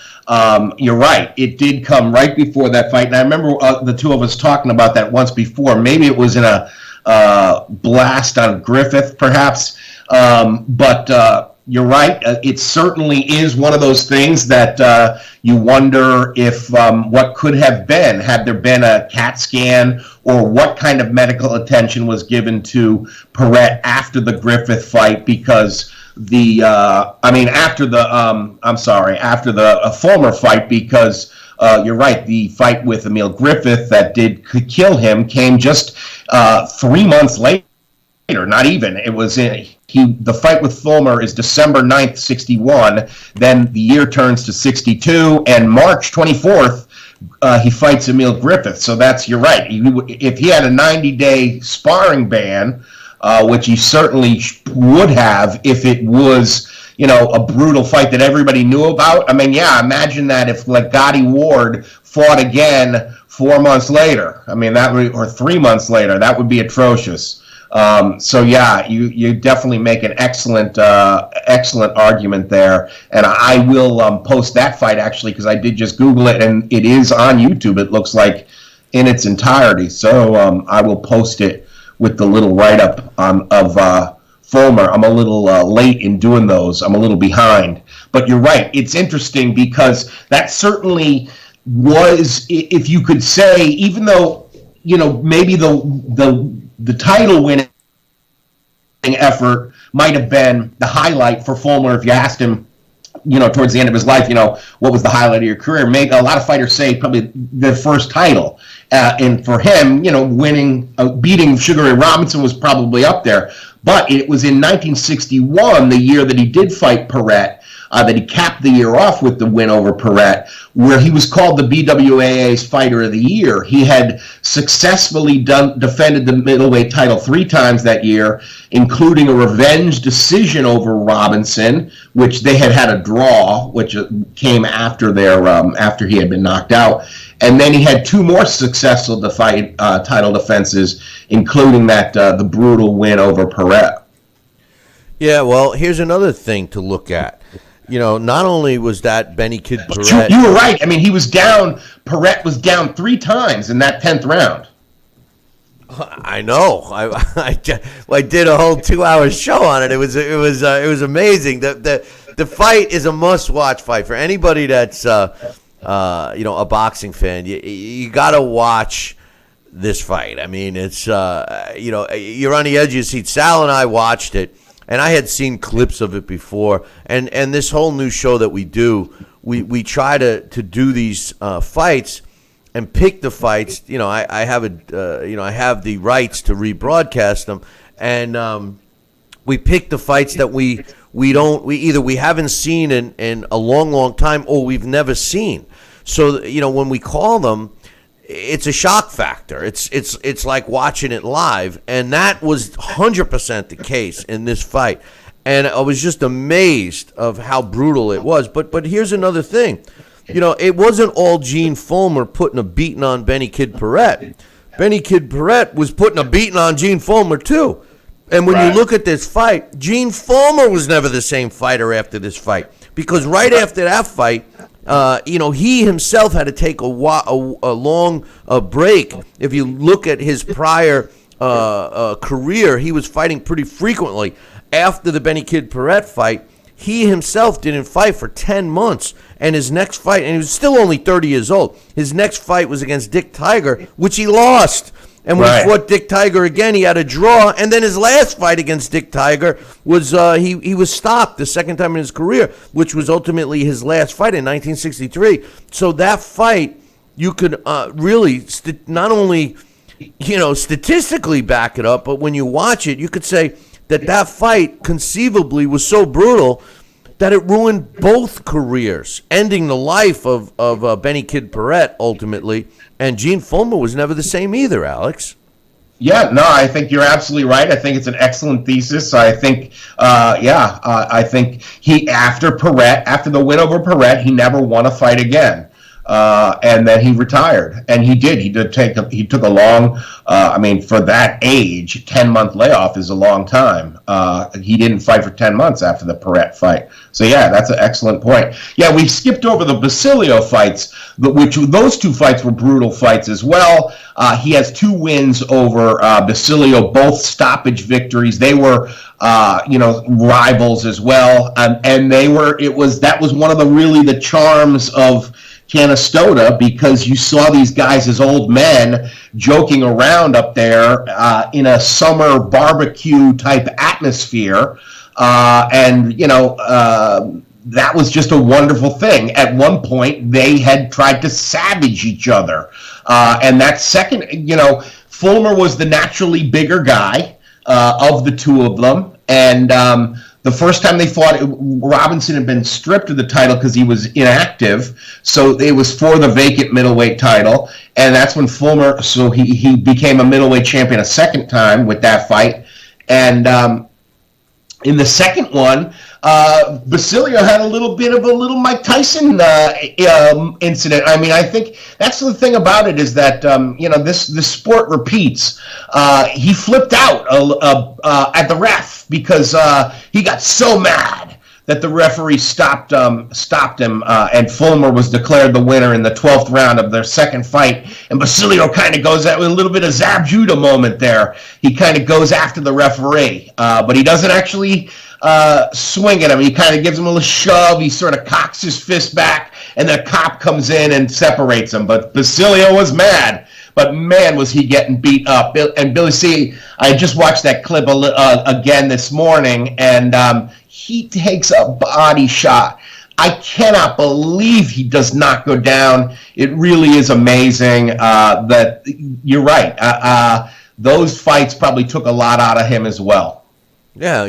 Speaker 11: You're right. It did come right before that fight. And I remember the two of us talking about that once before. Maybe it was in a blast on Griffith, perhaps. But you're right. It certainly is one of those things that you wonder if what could have been, had there been a CAT scan, or what kind of medical attention was given to Paret after the Griffith fight, because after the Fulmer fight, because you're right, the fight with Emil Griffith that could kill him came just 3 months later. Not even. It was the fight with Fulmer is December 9th, 61. Then the year turns to 62, and March 24th, he fights Emil Griffith. So you're right. If he had a 90-day sparring ban, which he certainly would have if it was, a brutal fight that everybody knew about. I mean, yeah, imagine that if, like, Gotti Ward fought again 4 months later. I mean, or 3 months later, that would be atrocious. So yeah, you definitely make an excellent argument there, and I will post that fight actually, because I did just Google it and it is on YouTube. It looks like in its entirety. So I will post it with the little write-up of Fulmer. I'm a little late in doing those. I'm a little behind, but you're right. It's interesting because that certainly was, if you could say, even though maybe the title winning effort might have been the highlight for Fulmer. If you asked him, towards the end of his life, what was the highlight of your career? Maybe a lot of fighters say probably their first title. And for him, beating Sugar Ray Robinson was probably up there. But it was in 1961, the year that he did fight Paret, that he capped the year off with the win over Paret, where he was called the BWAA's Fighter of the Year. He had successfully defended the middleweight title 3 times that year, including a revenge decision over Robinson, which they had a draw, which came after after he had been knocked out. And then he had 2 more successful title defenses, including the brutal win over Paret.
Speaker 3: Yeah, well, here's another thing to look at. Not only was that Benny Kid Paret.
Speaker 11: You were right. I mean, he was down. Paret was down 3 times in that 10th round.
Speaker 3: I know. I did a whole 2-hour show on it. It was amazing. The fight is a must-watch fight for anybody that's a boxing fan. You got to watch this fight. I mean, it's you're on the edge of your seat. Sal and I watched it. And I had seen clips of it before, and this whole new show that we do, we try to do these fights and pick the fights. I have I have the rights to rebroadcast them, and we pick the fights that we haven't seen in a long time, or we've never seen. So when we call them, it's a shock factor. It's like watching it live, and that was 100% the case in this fight. And I was just amazed of how brutal it was. But here's another thing. It wasn't all Gene Fulmer putting a beating on Benny Kid Paret. Benny Kid Paret was putting a beating on Gene Fulmer too. And when you look at this fight, Gene Fulmer was never the same fighter after this fight, because right after that fight, he himself had to take a long break. If you look at his prior career, he was fighting pretty frequently. After the Benny Kid Paret fight, he himself didn't fight for 10 months. And his next fight, and he was still only 30 years old, his next fight was against Dick Tiger, which he lost. And when he fought Dick Tiger again, he had a draw. And then his last fight against Dick Tiger was he was stopped the second time in his career, which was ultimately his last fight in 1963. So that fight, you could really not only statistically back it up, but when you watch it, you could say that fight conceivably was so brutal that it ruined both careers, ending the life of Benny Kid Paret ultimately. And Gene Fulmer was never the same either, Alex.
Speaker 11: Yeah, no, I think you're absolutely right. I think it's an excellent thesis. I think, I think after the win over Paret, he never won a fight again. And then he retired, and he took a long, for that age, 10-month layoff is a long time. He didn't fight for 10 months after the Paret fight. So yeah, that's an excellent point. Yeah, we skipped over the Basilio fights, those two fights were brutal fights as well. He has 2 wins over Basilio, both stoppage victories. They were, rivals as well, and that was one of the charms of Canastota, because you saw these guys as old men joking around up there in a summer barbecue type atmosphere, that was just a wonderful thing. At one point, they had tried to savage each other, and that second, Fulmer was the naturally bigger guy of the two of them, and the first time they fought, Robinson had been stripped of the title because he was inactive, so it was for the vacant middleweight title, and that's when Fulmer, so he became a middleweight champion a second time with that fight, and in the second one, Basilio had a little Mike Tyson incident. I mean, I think that's the thing about it is that this sport repeats. He flipped out at the ref because he got so mad that the referee stopped him, and Fulmer was declared the winner in the 12th round of their second fight. And Basilio kind of goes at with a little bit of Zab Judah moment there. He kind of goes after the referee, but he doesn't actually swing at him. He kind of gives him a little shove. He sort of cocks his fist back, and the cop comes in and separates him. But Basilio was mad. But man, was he getting beat up. And Billy C., I just watched that clip again this morning, and he takes a body shot. I cannot believe he does not go down. It really is amazing that you're right. Those fights probably took a lot out of him as well.
Speaker 3: Yeah,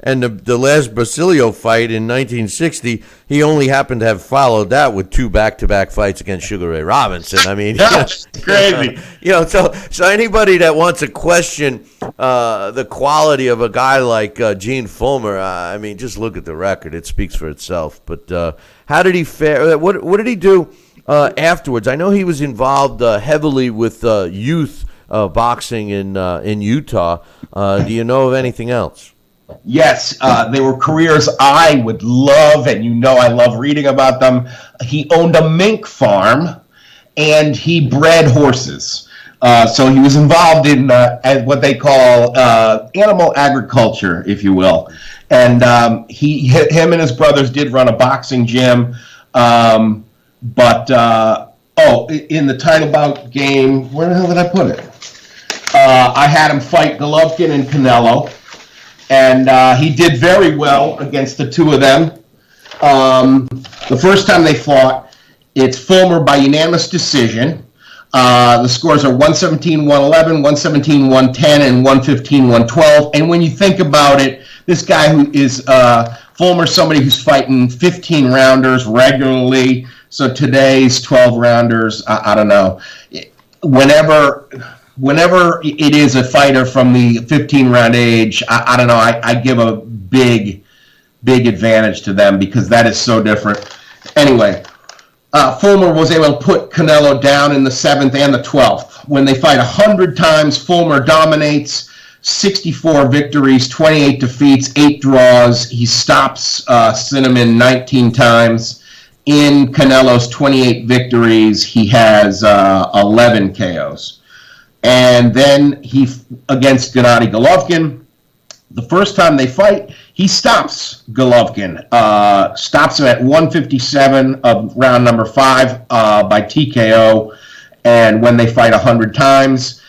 Speaker 3: and the last Basilio fight in 1960, he only happened to have followed that with 2 back-to-back fights against Sugar Ray Robinson. I mean,
Speaker 11: that's crazy.
Speaker 3: So anybody that wants to question the quality of a guy like Gene Fulmer, just look at the record; it speaks for itself. But how did he fare? What did he do afterwards? I know he was involved heavily with youth boxing in Utah. Do you know of anything else?
Speaker 11: Yes, they were careers I would love, and I love reading about them. He owned a mink farm, and he bred horses. So he was involved in what they call animal agriculture, if you will. And him and his brothers did run a boxing gym. In the title bout game, where the hell did I put it? I had him fight Golovkin and Canelo, and he did very well against the two of them. The first time they fought, it's Fulmer by unanimous decision. The scores are 117-111, 117-110, and 115-112. And when you think about it, this guy who is Fulmer, somebody who's fighting 15-rounders regularly, so today's 12-rounders, I don't know. Whenever it is a fighter from the 15-round age, I don't know, I give a big advantage to them because that is so different. Anyway, Fulmer was able to put Canelo down in the 7th and the 12th. When they fight 100 times, Fulmer dominates, 64 victories, 28 defeats, 8 draws. He stops Cinnamon 19 times. In Canelo's 28 victories, he has 11 KOs. And then against Gennady Golovkin, The first time they fight, he stops Golovkin, stops him at 157 of round number 5 by TKO. And when they fight 100 times,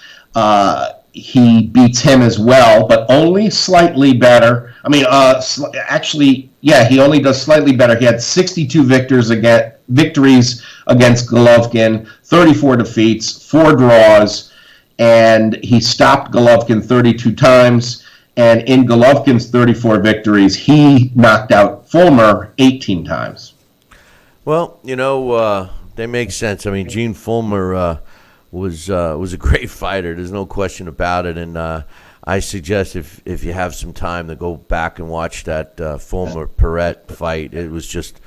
Speaker 11: he beats him as well, but only slightly better. I mean, he only does slightly better. He had 62 victories against Golovkin, 34 defeats, 4 draws, and he stopped Golovkin 32 times. And in Golovkin's 34 victories, he knocked out Fulmer 18 times.
Speaker 3: Well, they make sense. I mean, Gene Fulmer was a great fighter. There's no question about it. And I suggest if you have some time to go back and watch that Fulmer-Paret fight. It was just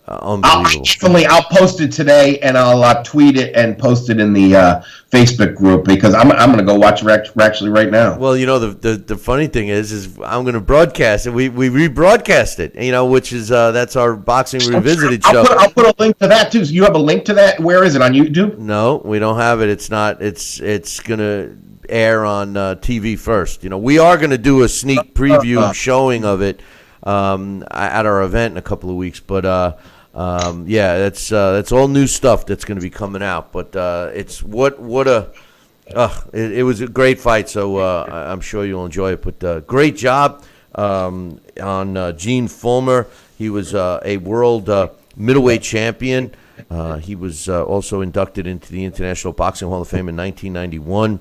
Speaker 3: unbelievable.
Speaker 11: I'll post it today, and I'll tweet it and post it in the Facebook group, because I'm going to go watch it actually right now.
Speaker 3: Well, the funny thing is I'm going to broadcast it. We rebroadcast it, which is that's our Boxing Revisited show.
Speaker 11: I'll put a link to that too. So you have a link to that? Where is it, on YouTube?
Speaker 3: No, we don't have it. It's not. It's going to air on TV first. We are going to do a sneak preview showing of it at our event in a couple of weeks, but. That's all new stuff that's going to be coming out. But it's it was a great fight, so I'm sure you'll enjoy it. But great job on Gene Fulmer. He was a world middleweight champion. He was also inducted into the International Boxing Hall of Fame in 1991.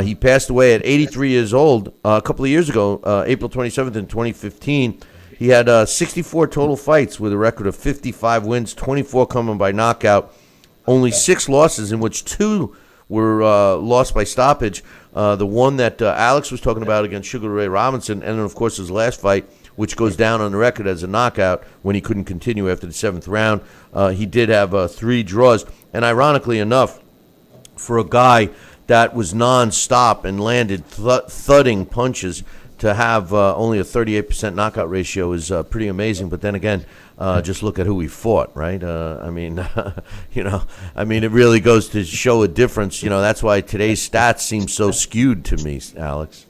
Speaker 3: He passed away at 83 years old a couple of years ago, April 27th in 2015. He had 64 total fights with a record of 55 wins, 24 coming by knockout, only 6 losses, in which 2 were lost by stoppage. The one that Alex was talking about against Sugar Ray Robinson, and then, of course, his last fight, which goes down on the record as a knockout when he couldn't continue after the 7th round. He did have 3 draws. And ironically enough, for a guy that was nonstop and landed thudding punches, to have only a 38% knockout ratio is pretty amazing. But then again, just look at who he fought, right? It really goes to show a difference. That's why today's stats seem so skewed to me, Alex.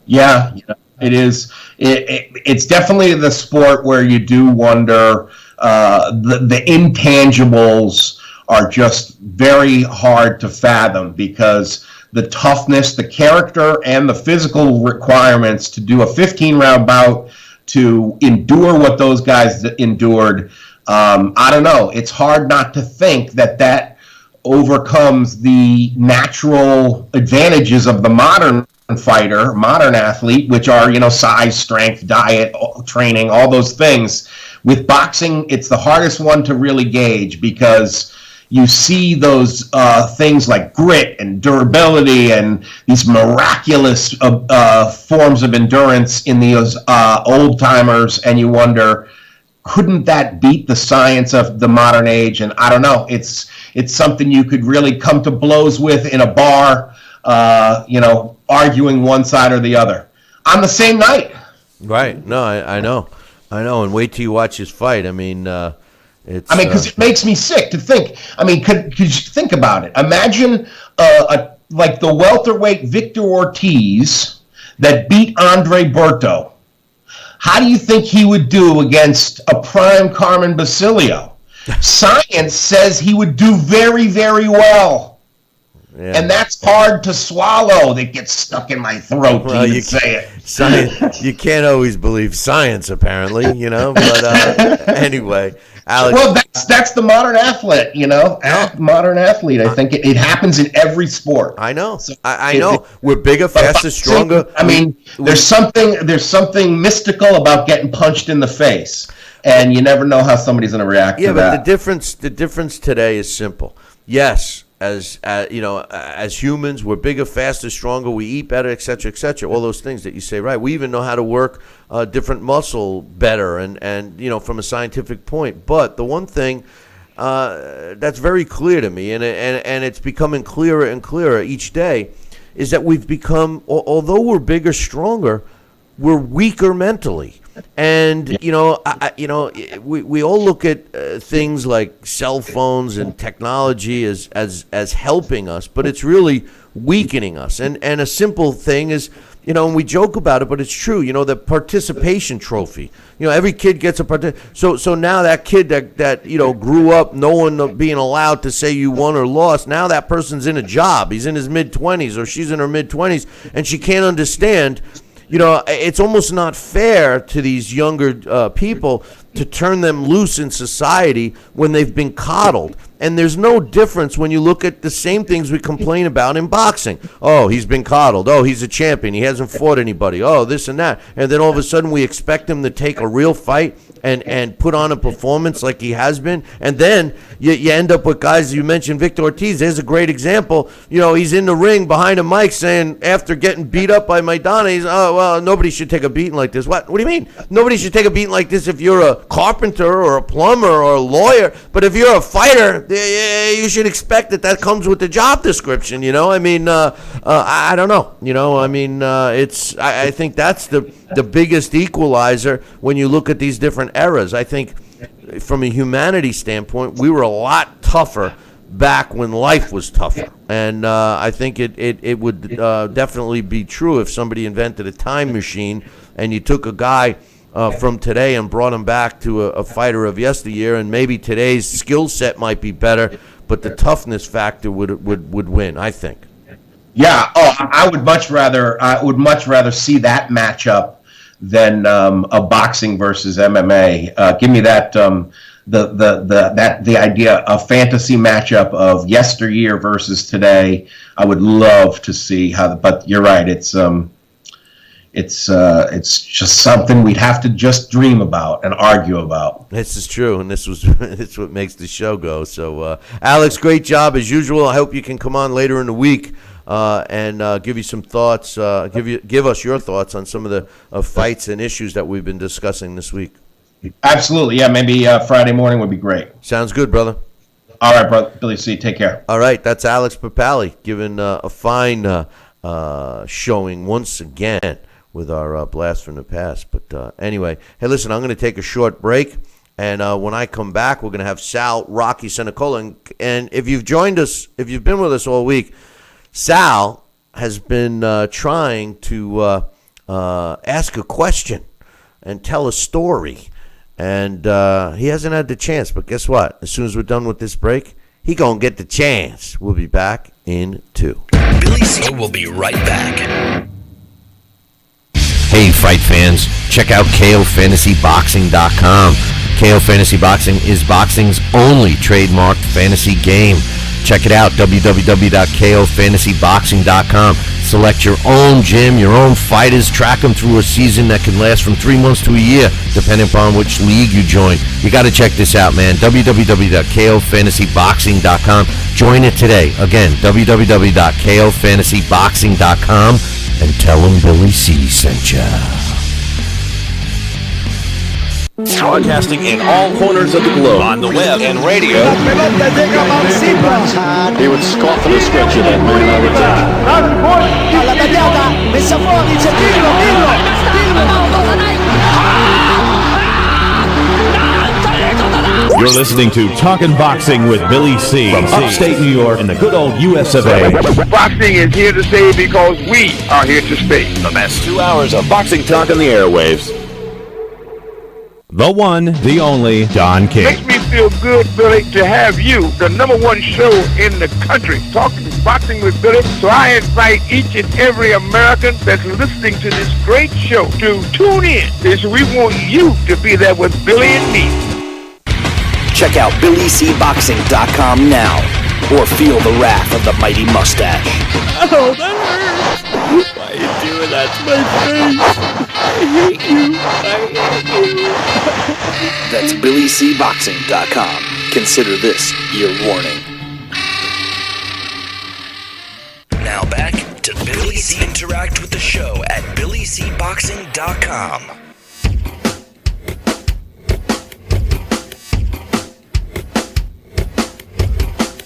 Speaker 11: Yeah, it is. It's definitely the sport where you do wonder. The intangibles are just very hard to fathom, because the toughness, the character, and the physical requirements to do a 15-round bout, to endure what those guys endured, I don't know. It's hard not to think that overcomes the natural advantages of the modern fighter, modern athlete, which are, size, strength, diet, training, all those things. With boxing, it's the hardest one to really gauge, because you see those things like grit and durability and these miraculous forms of endurance in those old timers, and you wonder, couldn't that beat the science of the modern age? And I don't know. It's something you could really come to blows with in a bar, arguing one side or the other on the same night.
Speaker 3: Right. No, I know. And wait till you watch his fight.
Speaker 11: Because it makes me sick to think. Could you think about it? Imagine like the welterweight Victor Ortiz that beat Andre Berto. How do you think he would do against a prime Carmen Basilio? Science says he would do very, very well. Yeah. And that's hard to swallow. That gets stuck in my throat to even say it.
Speaker 3: Science, you can't always believe science, apparently, But anyway, Alex.
Speaker 11: Well, that's the modern athlete, Modern athlete. I think it happens in every sport.
Speaker 3: I know. So I know. We're bigger, faster, stronger.
Speaker 11: There's something mystical about getting punched in the face, and you never know how somebody's going to react to that.
Speaker 3: Yeah, but the difference today is simple. Yes. As humans, we're bigger, faster, stronger. We eat better, et cetera, all those things that you say, right? We even know how to work different muscle better, and from a scientific point. But the one thing that's very clear to me, and it's becoming clearer and clearer each day, is that we've become, although we're bigger, stronger, we're weaker mentally. And we all look at things like cell phones and technology as helping us, but it's really weakening us. And a simple thing is, and we joke about it, but it's true. The participation trophy. Every kid gets a So now that kid that grew up no one being allowed to say you won or lost. Now that person's in a job. He's in his mid-20s or she's in her mid-20s, and she can't understand. It's almost not fair to these younger people to turn them loose in society when they've been coddled. And there's no difference when you look at the same things we complain about in boxing. Oh, he's been coddled. Oh, he's a champion. He hasn't fought anybody. Oh, this and that. And then all of a sudden we expect him to take a real fight and put on a performance like he has been. And then you end up with guys, you mentioned Victor Ortiz. There's a great example. He's in the ring behind a mic saying after getting beat up by Maidana, he's, oh, well, nobody should take a beating like this. What do you mean? Nobody should take a beating like this if you're a carpenter or a plumber or a lawyer. But if you're a fighter, you should expect that comes with the job description. I mean, I don't know. I think that's the biggest equalizer when you look at these different eras. I think from a humanity standpoint, we were a lot tougher back when life was tougher. And I think it would definitely be true if somebody invented a time machine and you took a guy from today and brought him back to a fighter of yesteryear, and maybe today's skill set might be better, but the toughness factor would win, I think.
Speaker 11: Yeah. Oh, I would much rather see that matchup than a boxing versus MMA. Give me that the idea of fantasy matchup of yesteryear versus today. I would love to see how. But you're right. It's just something we'd have to just dream about and argue about.
Speaker 3: This is true, and this is what makes the show go. So, Alex, great job as usual. I hope you can come on later in the week and give you some thoughts. Give us your thoughts on some of the fights and issues that we've been discussing this week.
Speaker 11: Absolutely, yeah. Maybe Friday morning would be great.
Speaker 3: Sounds good, brother.
Speaker 11: All right, brother. Billy C. Take care.
Speaker 3: All right, that's Alex Papali giving a fine showing once again with our blast from the past. But anyway, hey, listen, I'm going to take a short break, and when I come back, we're going to have Sal Rocky Senecola. And if you've joined us, if you've been with us all week, Sal has been trying to ask a question and tell a story, and he hasn't had the chance. But guess what? As soon as we're done with this break, he going to get the chance. We'll be back in 2.
Speaker 1: Billy C will be right back.
Speaker 10: Hey, fight fans, check out KOFantasyBoxing.com. KO Fantasy Boxing is boxing's only trademarked fantasy game. Check it out, www.KOFantasyBoxing.com. Select your own gym, your own fighters, track them through a season that can last from 3 months to a year, depending upon which league you join. You got to check this out, man. www.KOFantasyBoxing.com. Join it today. Again, www.KOFantasyBoxing.com. And tell them Billy C sent ya.
Speaker 8: Broadcasting in all corners of the globe, on the web and radio.
Speaker 6: He would scoff at a stretch of that man, I would think.
Speaker 7: Palla tagliata, messa fuori, c'è Pirlo.
Speaker 8: You're listening to Talkin' Boxing with Billy C. From upstate New York in the good old US of A.
Speaker 2: Boxing is here to stay because we are here to stay.
Speaker 8: The best 2 hours of boxing talk on the airwaves. The one, the only, Don King.
Speaker 2: Makes me feel good, Billy, to have you, the #1 show in the country, talking boxing with Billy. So I invite each and every American that's listening to this great show to tune in. Because we want you to be there with Billy and me.
Speaker 1: Check out BillyCBoxing.com now, or feel the wrath of the mighty mustache.
Speaker 5: Oh, that hurts. Why are you doing that to my face? I hate you.
Speaker 1: That's BillyCBoxing.com. Consider this your warning. Now back to Billy C. Interact with the show at BillyCBoxing.com.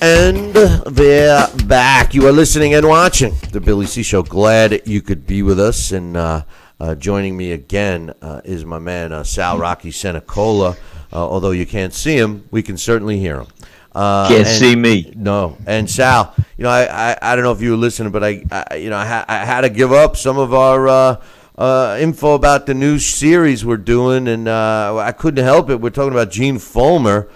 Speaker 3: And they're back. You are listening and watching the Billy C Show. Glad you could be with us. And Joining me again is my man Sal Rocky Senecola. Although you can't see him, we can certainly hear him.
Speaker 4: Can't see me.
Speaker 3: No. And Sal, I don't know if you were listening, but I had to give up some of our info about the new series we're doing, and I couldn't help it. We're talking about Gene Fulmer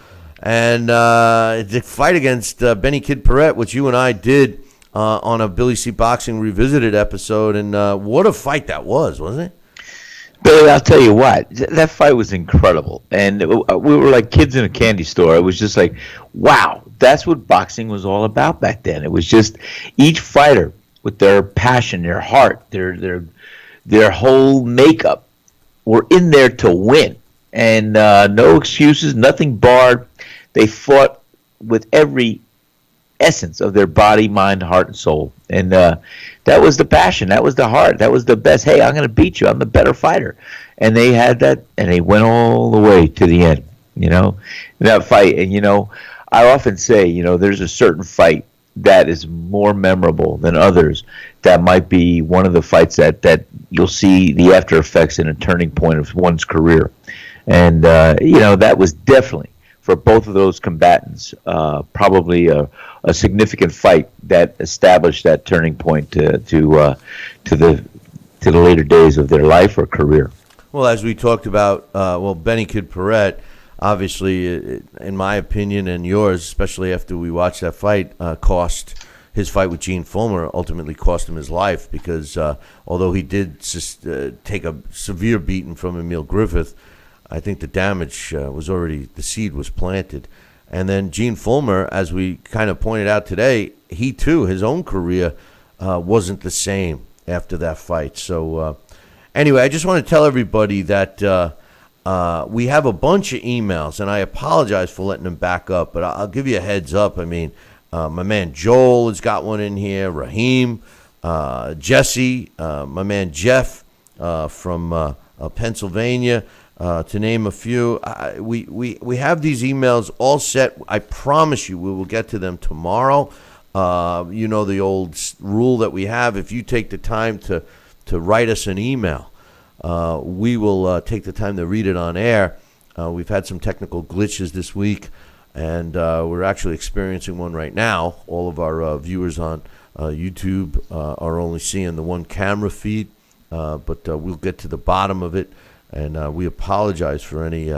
Speaker 3: and the fight against Benny Kid Paret, which you and I did on a Billy C. Boxing Revisited episode, and what a fight that was, wasn't it?
Speaker 4: Billy, I'll tell you what, that fight was incredible. And we were like kids in a candy store. It was just like, wow, that's what boxing was all about back then. It was just each fighter with their passion, their heart, their whole makeup were in there to win. And no excuses, nothing barred. They fought with every essence of their body, mind, heart, and soul. And that was the passion. That was the heart. That was the best. Hey, I'm going to beat you. I'm the better fighter. And they had that, and they went all the way to the end, that fight. And, I often say, there's a certain fight that is more memorable than others. That might be one of the fights that you'll see the after effects and a turning point of one's career. And, that was definitely, for both of those combatants, probably a significant fight that established that turning point to the later days of their life or career.
Speaker 3: Well, as we talked about, Benny Kid Paret, obviously, in my opinion and yours, especially after we watched that fight, cost his fight with Gene Fulmer, ultimately cost him his life because although he did take a severe beating from Emil Griffith, I think the damage was already, the seed was planted. And then Gene Fulmer, as we kind of pointed out today, he too, his own career wasn't the same after that fight. So anyway, I just want to tell everybody that we have a bunch of emails, and I apologize for letting them back up, but I'll give you a heads up. I mean, my man Joel has got one in here, Raheem, Jesse, my man Jeff from Pennsylvania, to name a few. We have these emails all set. I promise you we will get to them tomorrow. The old rule that we have, if you take the time to write us an email, we will take the time to read it on air. We've had some technical glitches this week, and we're actually experiencing one right now. All of our viewers on YouTube are only seeing the one camera feed, but we'll get to the bottom of it. And we apologize for any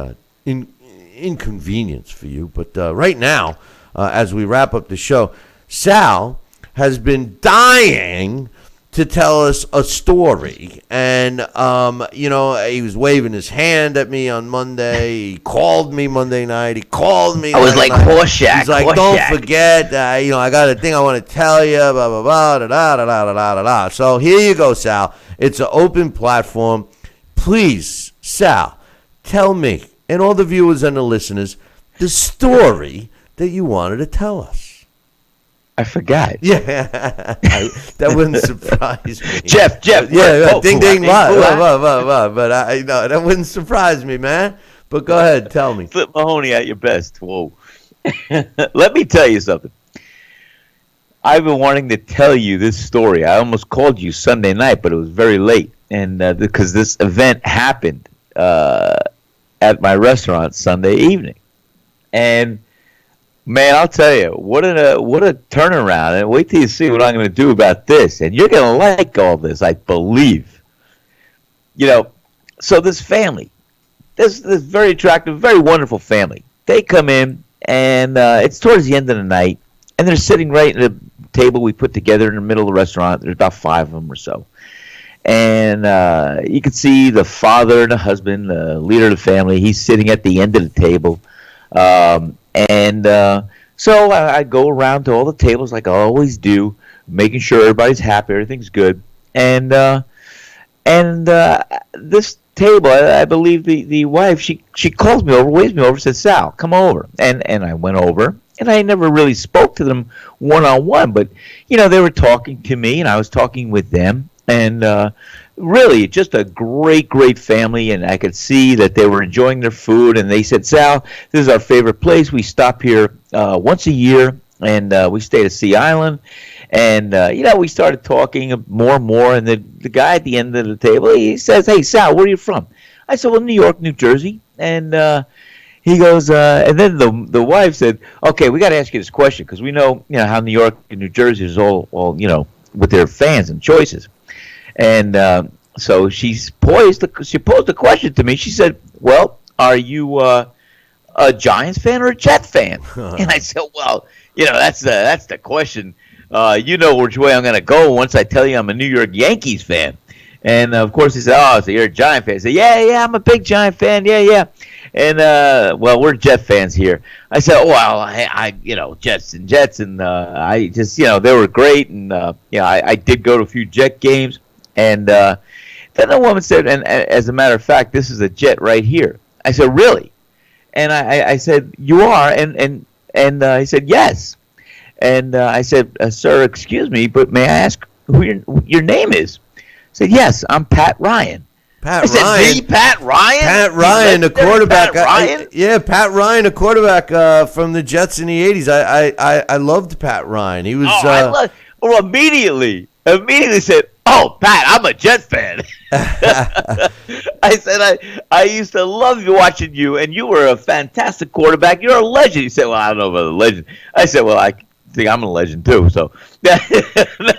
Speaker 3: inconvenience for you. But right now, as we wrap up the show, Sal has been dying to tell us a story. And, he was waving his hand at me on Monday. He called me Monday night. He called me.
Speaker 4: I was like, Horseshack.
Speaker 3: He's like, don't forget, I got a thing I want to tell you, blah, blah, blah, da, da, da, da, da, da, da. So here you go, Sal. It's an open platform. Please, Sal, tell me and all the viewers and the listeners the story that you wanted to tell us.
Speaker 4: I forgot.
Speaker 3: Yeah, that wouldn't surprise me.
Speaker 4: Jeff.
Speaker 3: Yeah, ding, ding, what? But that wouldn't surprise me, man. But go ahead, tell me.
Speaker 4: Flip Mahoney at your best. Whoa. Let me tell you something. I've been wanting to tell you this story. I almost called you Sunday night, but it was very late. And because this event happened at my restaurant Sunday evening, and man, I'll tell you what a turnaround! And wait till you see what I'm going to do about this, and you're going to like all this, I believe. So this family, this very attractive, very wonderful family, they come in, and it's towards the end of the night, and they're sitting right at the table we put together in the middle of the restaurant. There's about 5 of them or so. And you can see the father and the husband, the leader of the family. He's sitting at the end of the table. So I go around to all the tables like I always do, making sure everybody's happy, everything's good. And this table, I believe the wife, she calls me over, waves me over, says, Sal, come over. And I went over. And I never really spoke to them one-on-one, but, they were talking to me, and I was talking with them. And really, just a great, great family. And I could see that they were enjoying their food. And they said, Sal, this is our favorite place. We stop here once a year, and we stay at Sea Island. And, we started talking more and more, and the guy at the end of the table, he says, "Hey, Sal, where are you from?" I said, "Well, New York, New Jersey." And he goes, and then the wife said, "Okay, we got to ask you this question, because we know, how New York and New Jersey is all with their fans and choices." And so she posed the question to me. She said, "Well, are you a Giants fan or a Jet fan?" And I said, "Well, that's the question. You know which way I'm going to go once I tell you I'm a New York Yankees fan." And of course he said, "Oh, so you're a Giant fan?" I said, "Yeah, I'm a big Giant fan. Yeah." And well, we're Jet fans here. I said, "Well, I Jets, and I just they were great, and I did go to a few Jet games." And then the woman said, "And as a matter of fact, this is a Jet right here." I said, "Really?" And I said, "You are?" And he said, "Yes." And I said, "Sir, excuse me, but may I ask who your name is?" He said, "Yes, I'm Pat Ryan."
Speaker 3: Pat
Speaker 4: I said,
Speaker 3: Ryan.
Speaker 4: "The Pat Ryan?"
Speaker 3: Pat Ryan, the quarterback.
Speaker 4: Pat Ryan?
Speaker 3: Pat Ryan, a quarterback from the Jets in the 80s. I loved Pat Ryan. He was.
Speaker 4: Immediately said, "Oh, Pat, I'm a Jets fan." I said, I used to love watching you, and you were a fantastic quarterback. You're a legend. He said, "Well, I don't know about a legend." I said, "Well, I think I'm a legend too." So, no,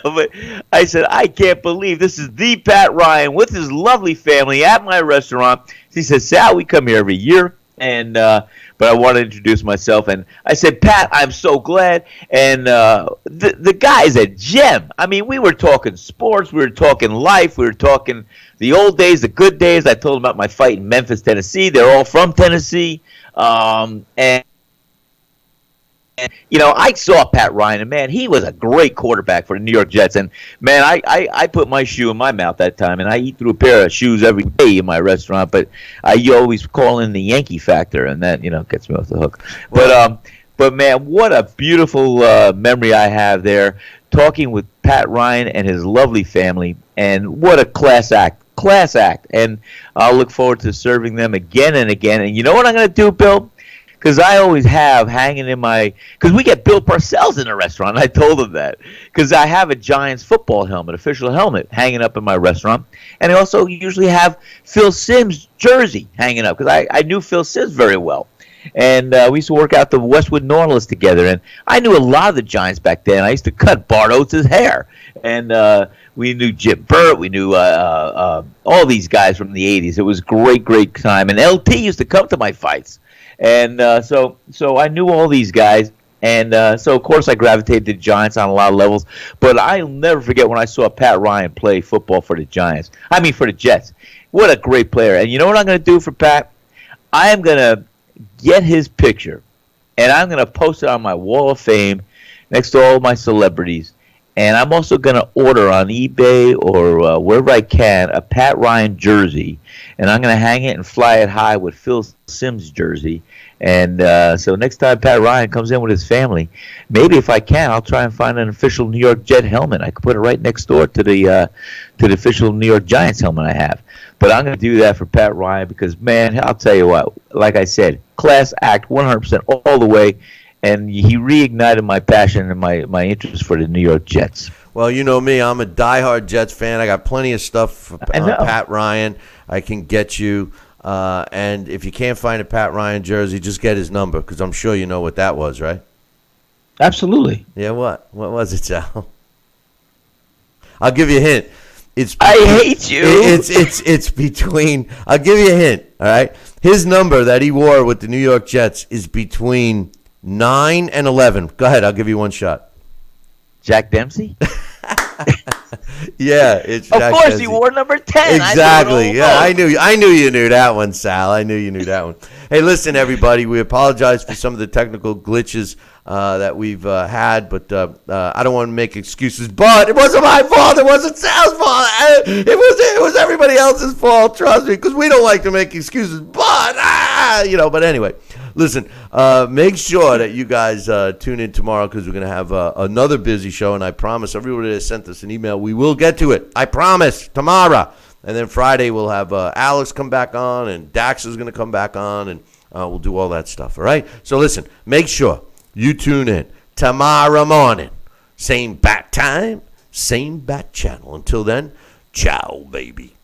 Speaker 4: but I said, "I can't believe this is the Pat Ryan with his lovely family at my restaurant." He said, "Sal, we come here every year, and but I want to introduce myself." And I said, "Pat, I'm so glad." And the guy's a gem. I mean, we were talking sports, we were talking life, we were talking the old days, the good days. I told him about my fight in Memphis, Tennessee. They're all from Tennessee, and I saw Pat Ryan, and man, he was a great quarterback for the New York Jets. And man, I put my shoe in my mouth that time, and I eat through a pair of shoes every day in my restaurant. But I always call in the Yankee factor, and that gets me off the hook. But man, what a beautiful memory I have there, talking with Pat Ryan and his lovely family, and what a class act. And I'll look forward to serving them again and again. And you know what I'm going to do, Bill? Because I always have hanging in because we get Bill Parcells in the restaurant. I told him that. Because I have a Giants football helmet, official helmet, hanging up in my restaurant. And I also usually have Phil Simms' jersey hanging up, because I knew Phil Simms very well. And we used to work out the Westwood Nautilus together. And I knew a lot of the Giants back then. I used to cut Bart Oates' hair. And we knew Jim Burt. We knew all these guys from the 80s. It was great time. And LT used to come to my fights. And so I knew all these guys, and so of course I gravitated to the Giants on a lot of levels. But I'll never forget when I saw Pat Ryan play football for the for the Jets. What a great player! And you know what I'm going to do for Pat? I am going to get his picture, and I'm going to post it on my wall of fame next to all my celebrities. And I'm also going to order on eBay or wherever I can a Pat Ryan jersey, and I'm going to hang it and fly it high with Phil Simms' jersey. And so next time Pat Ryan comes in with his family, maybe if I can, I'll try and find an official New York Jet helmet. I could put it right next door to the official New York Giants helmet I have. But I'm going to do that for Pat Ryan because, man, I'll tell you what, like I said, class act 100% all the way. And he reignited my passion and my interest for the New York Jets.
Speaker 3: Well, you know me. I'm a diehard Jets fan. I got plenty of stuff for Pat Ryan. I can get you. And if you can't find a Pat Ryan jersey, just get his number, because I'm sure you know what that was, right?
Speaker 4: Absolutely.
Speaker 3: Yeah, what? What was it, Sal? I'll give you a hint.
Speaker 4: I hate you.
Speaker 3: It's between. I'll give you a hint. All right. His number that he wore with the New York Jets is between 9 and 11. Go ahead. I'll give you one shot.
Speaker 4: Jack Dempsey?
Speaker 3: Yeah, it's
Speaker 4: of
Speaker 3: Jack
Speaker 4: course
Speaker 3: Dempsey.
Speaker 4: He wore number 10.
Speaker 3: Exactly. Yeah, I knew you knew that one, Sal. I knew you knew that one. Hey, listen, everybody. We apologize for some of the technical glitches that we've had, but I don't want to make excuses. But it wasn't my fault. It wasn't Sal's fault. It was everybody else's fault. Trust me, because we don't like to make excuses. But But anyway. Listen, make sure that you guys tune in tomorrow, because we're going to have another busy show, and I promise everybody that sent us an email, we will get to it. I promise, tomorrow. And then Friday we'll have Alex come back on, and Dax is going to come back on, and we'll do all that stuff, all right? So listen, make sure you tune in tomorrow morning. Same bat bat time, same bat channel. Until then, ciao, baby.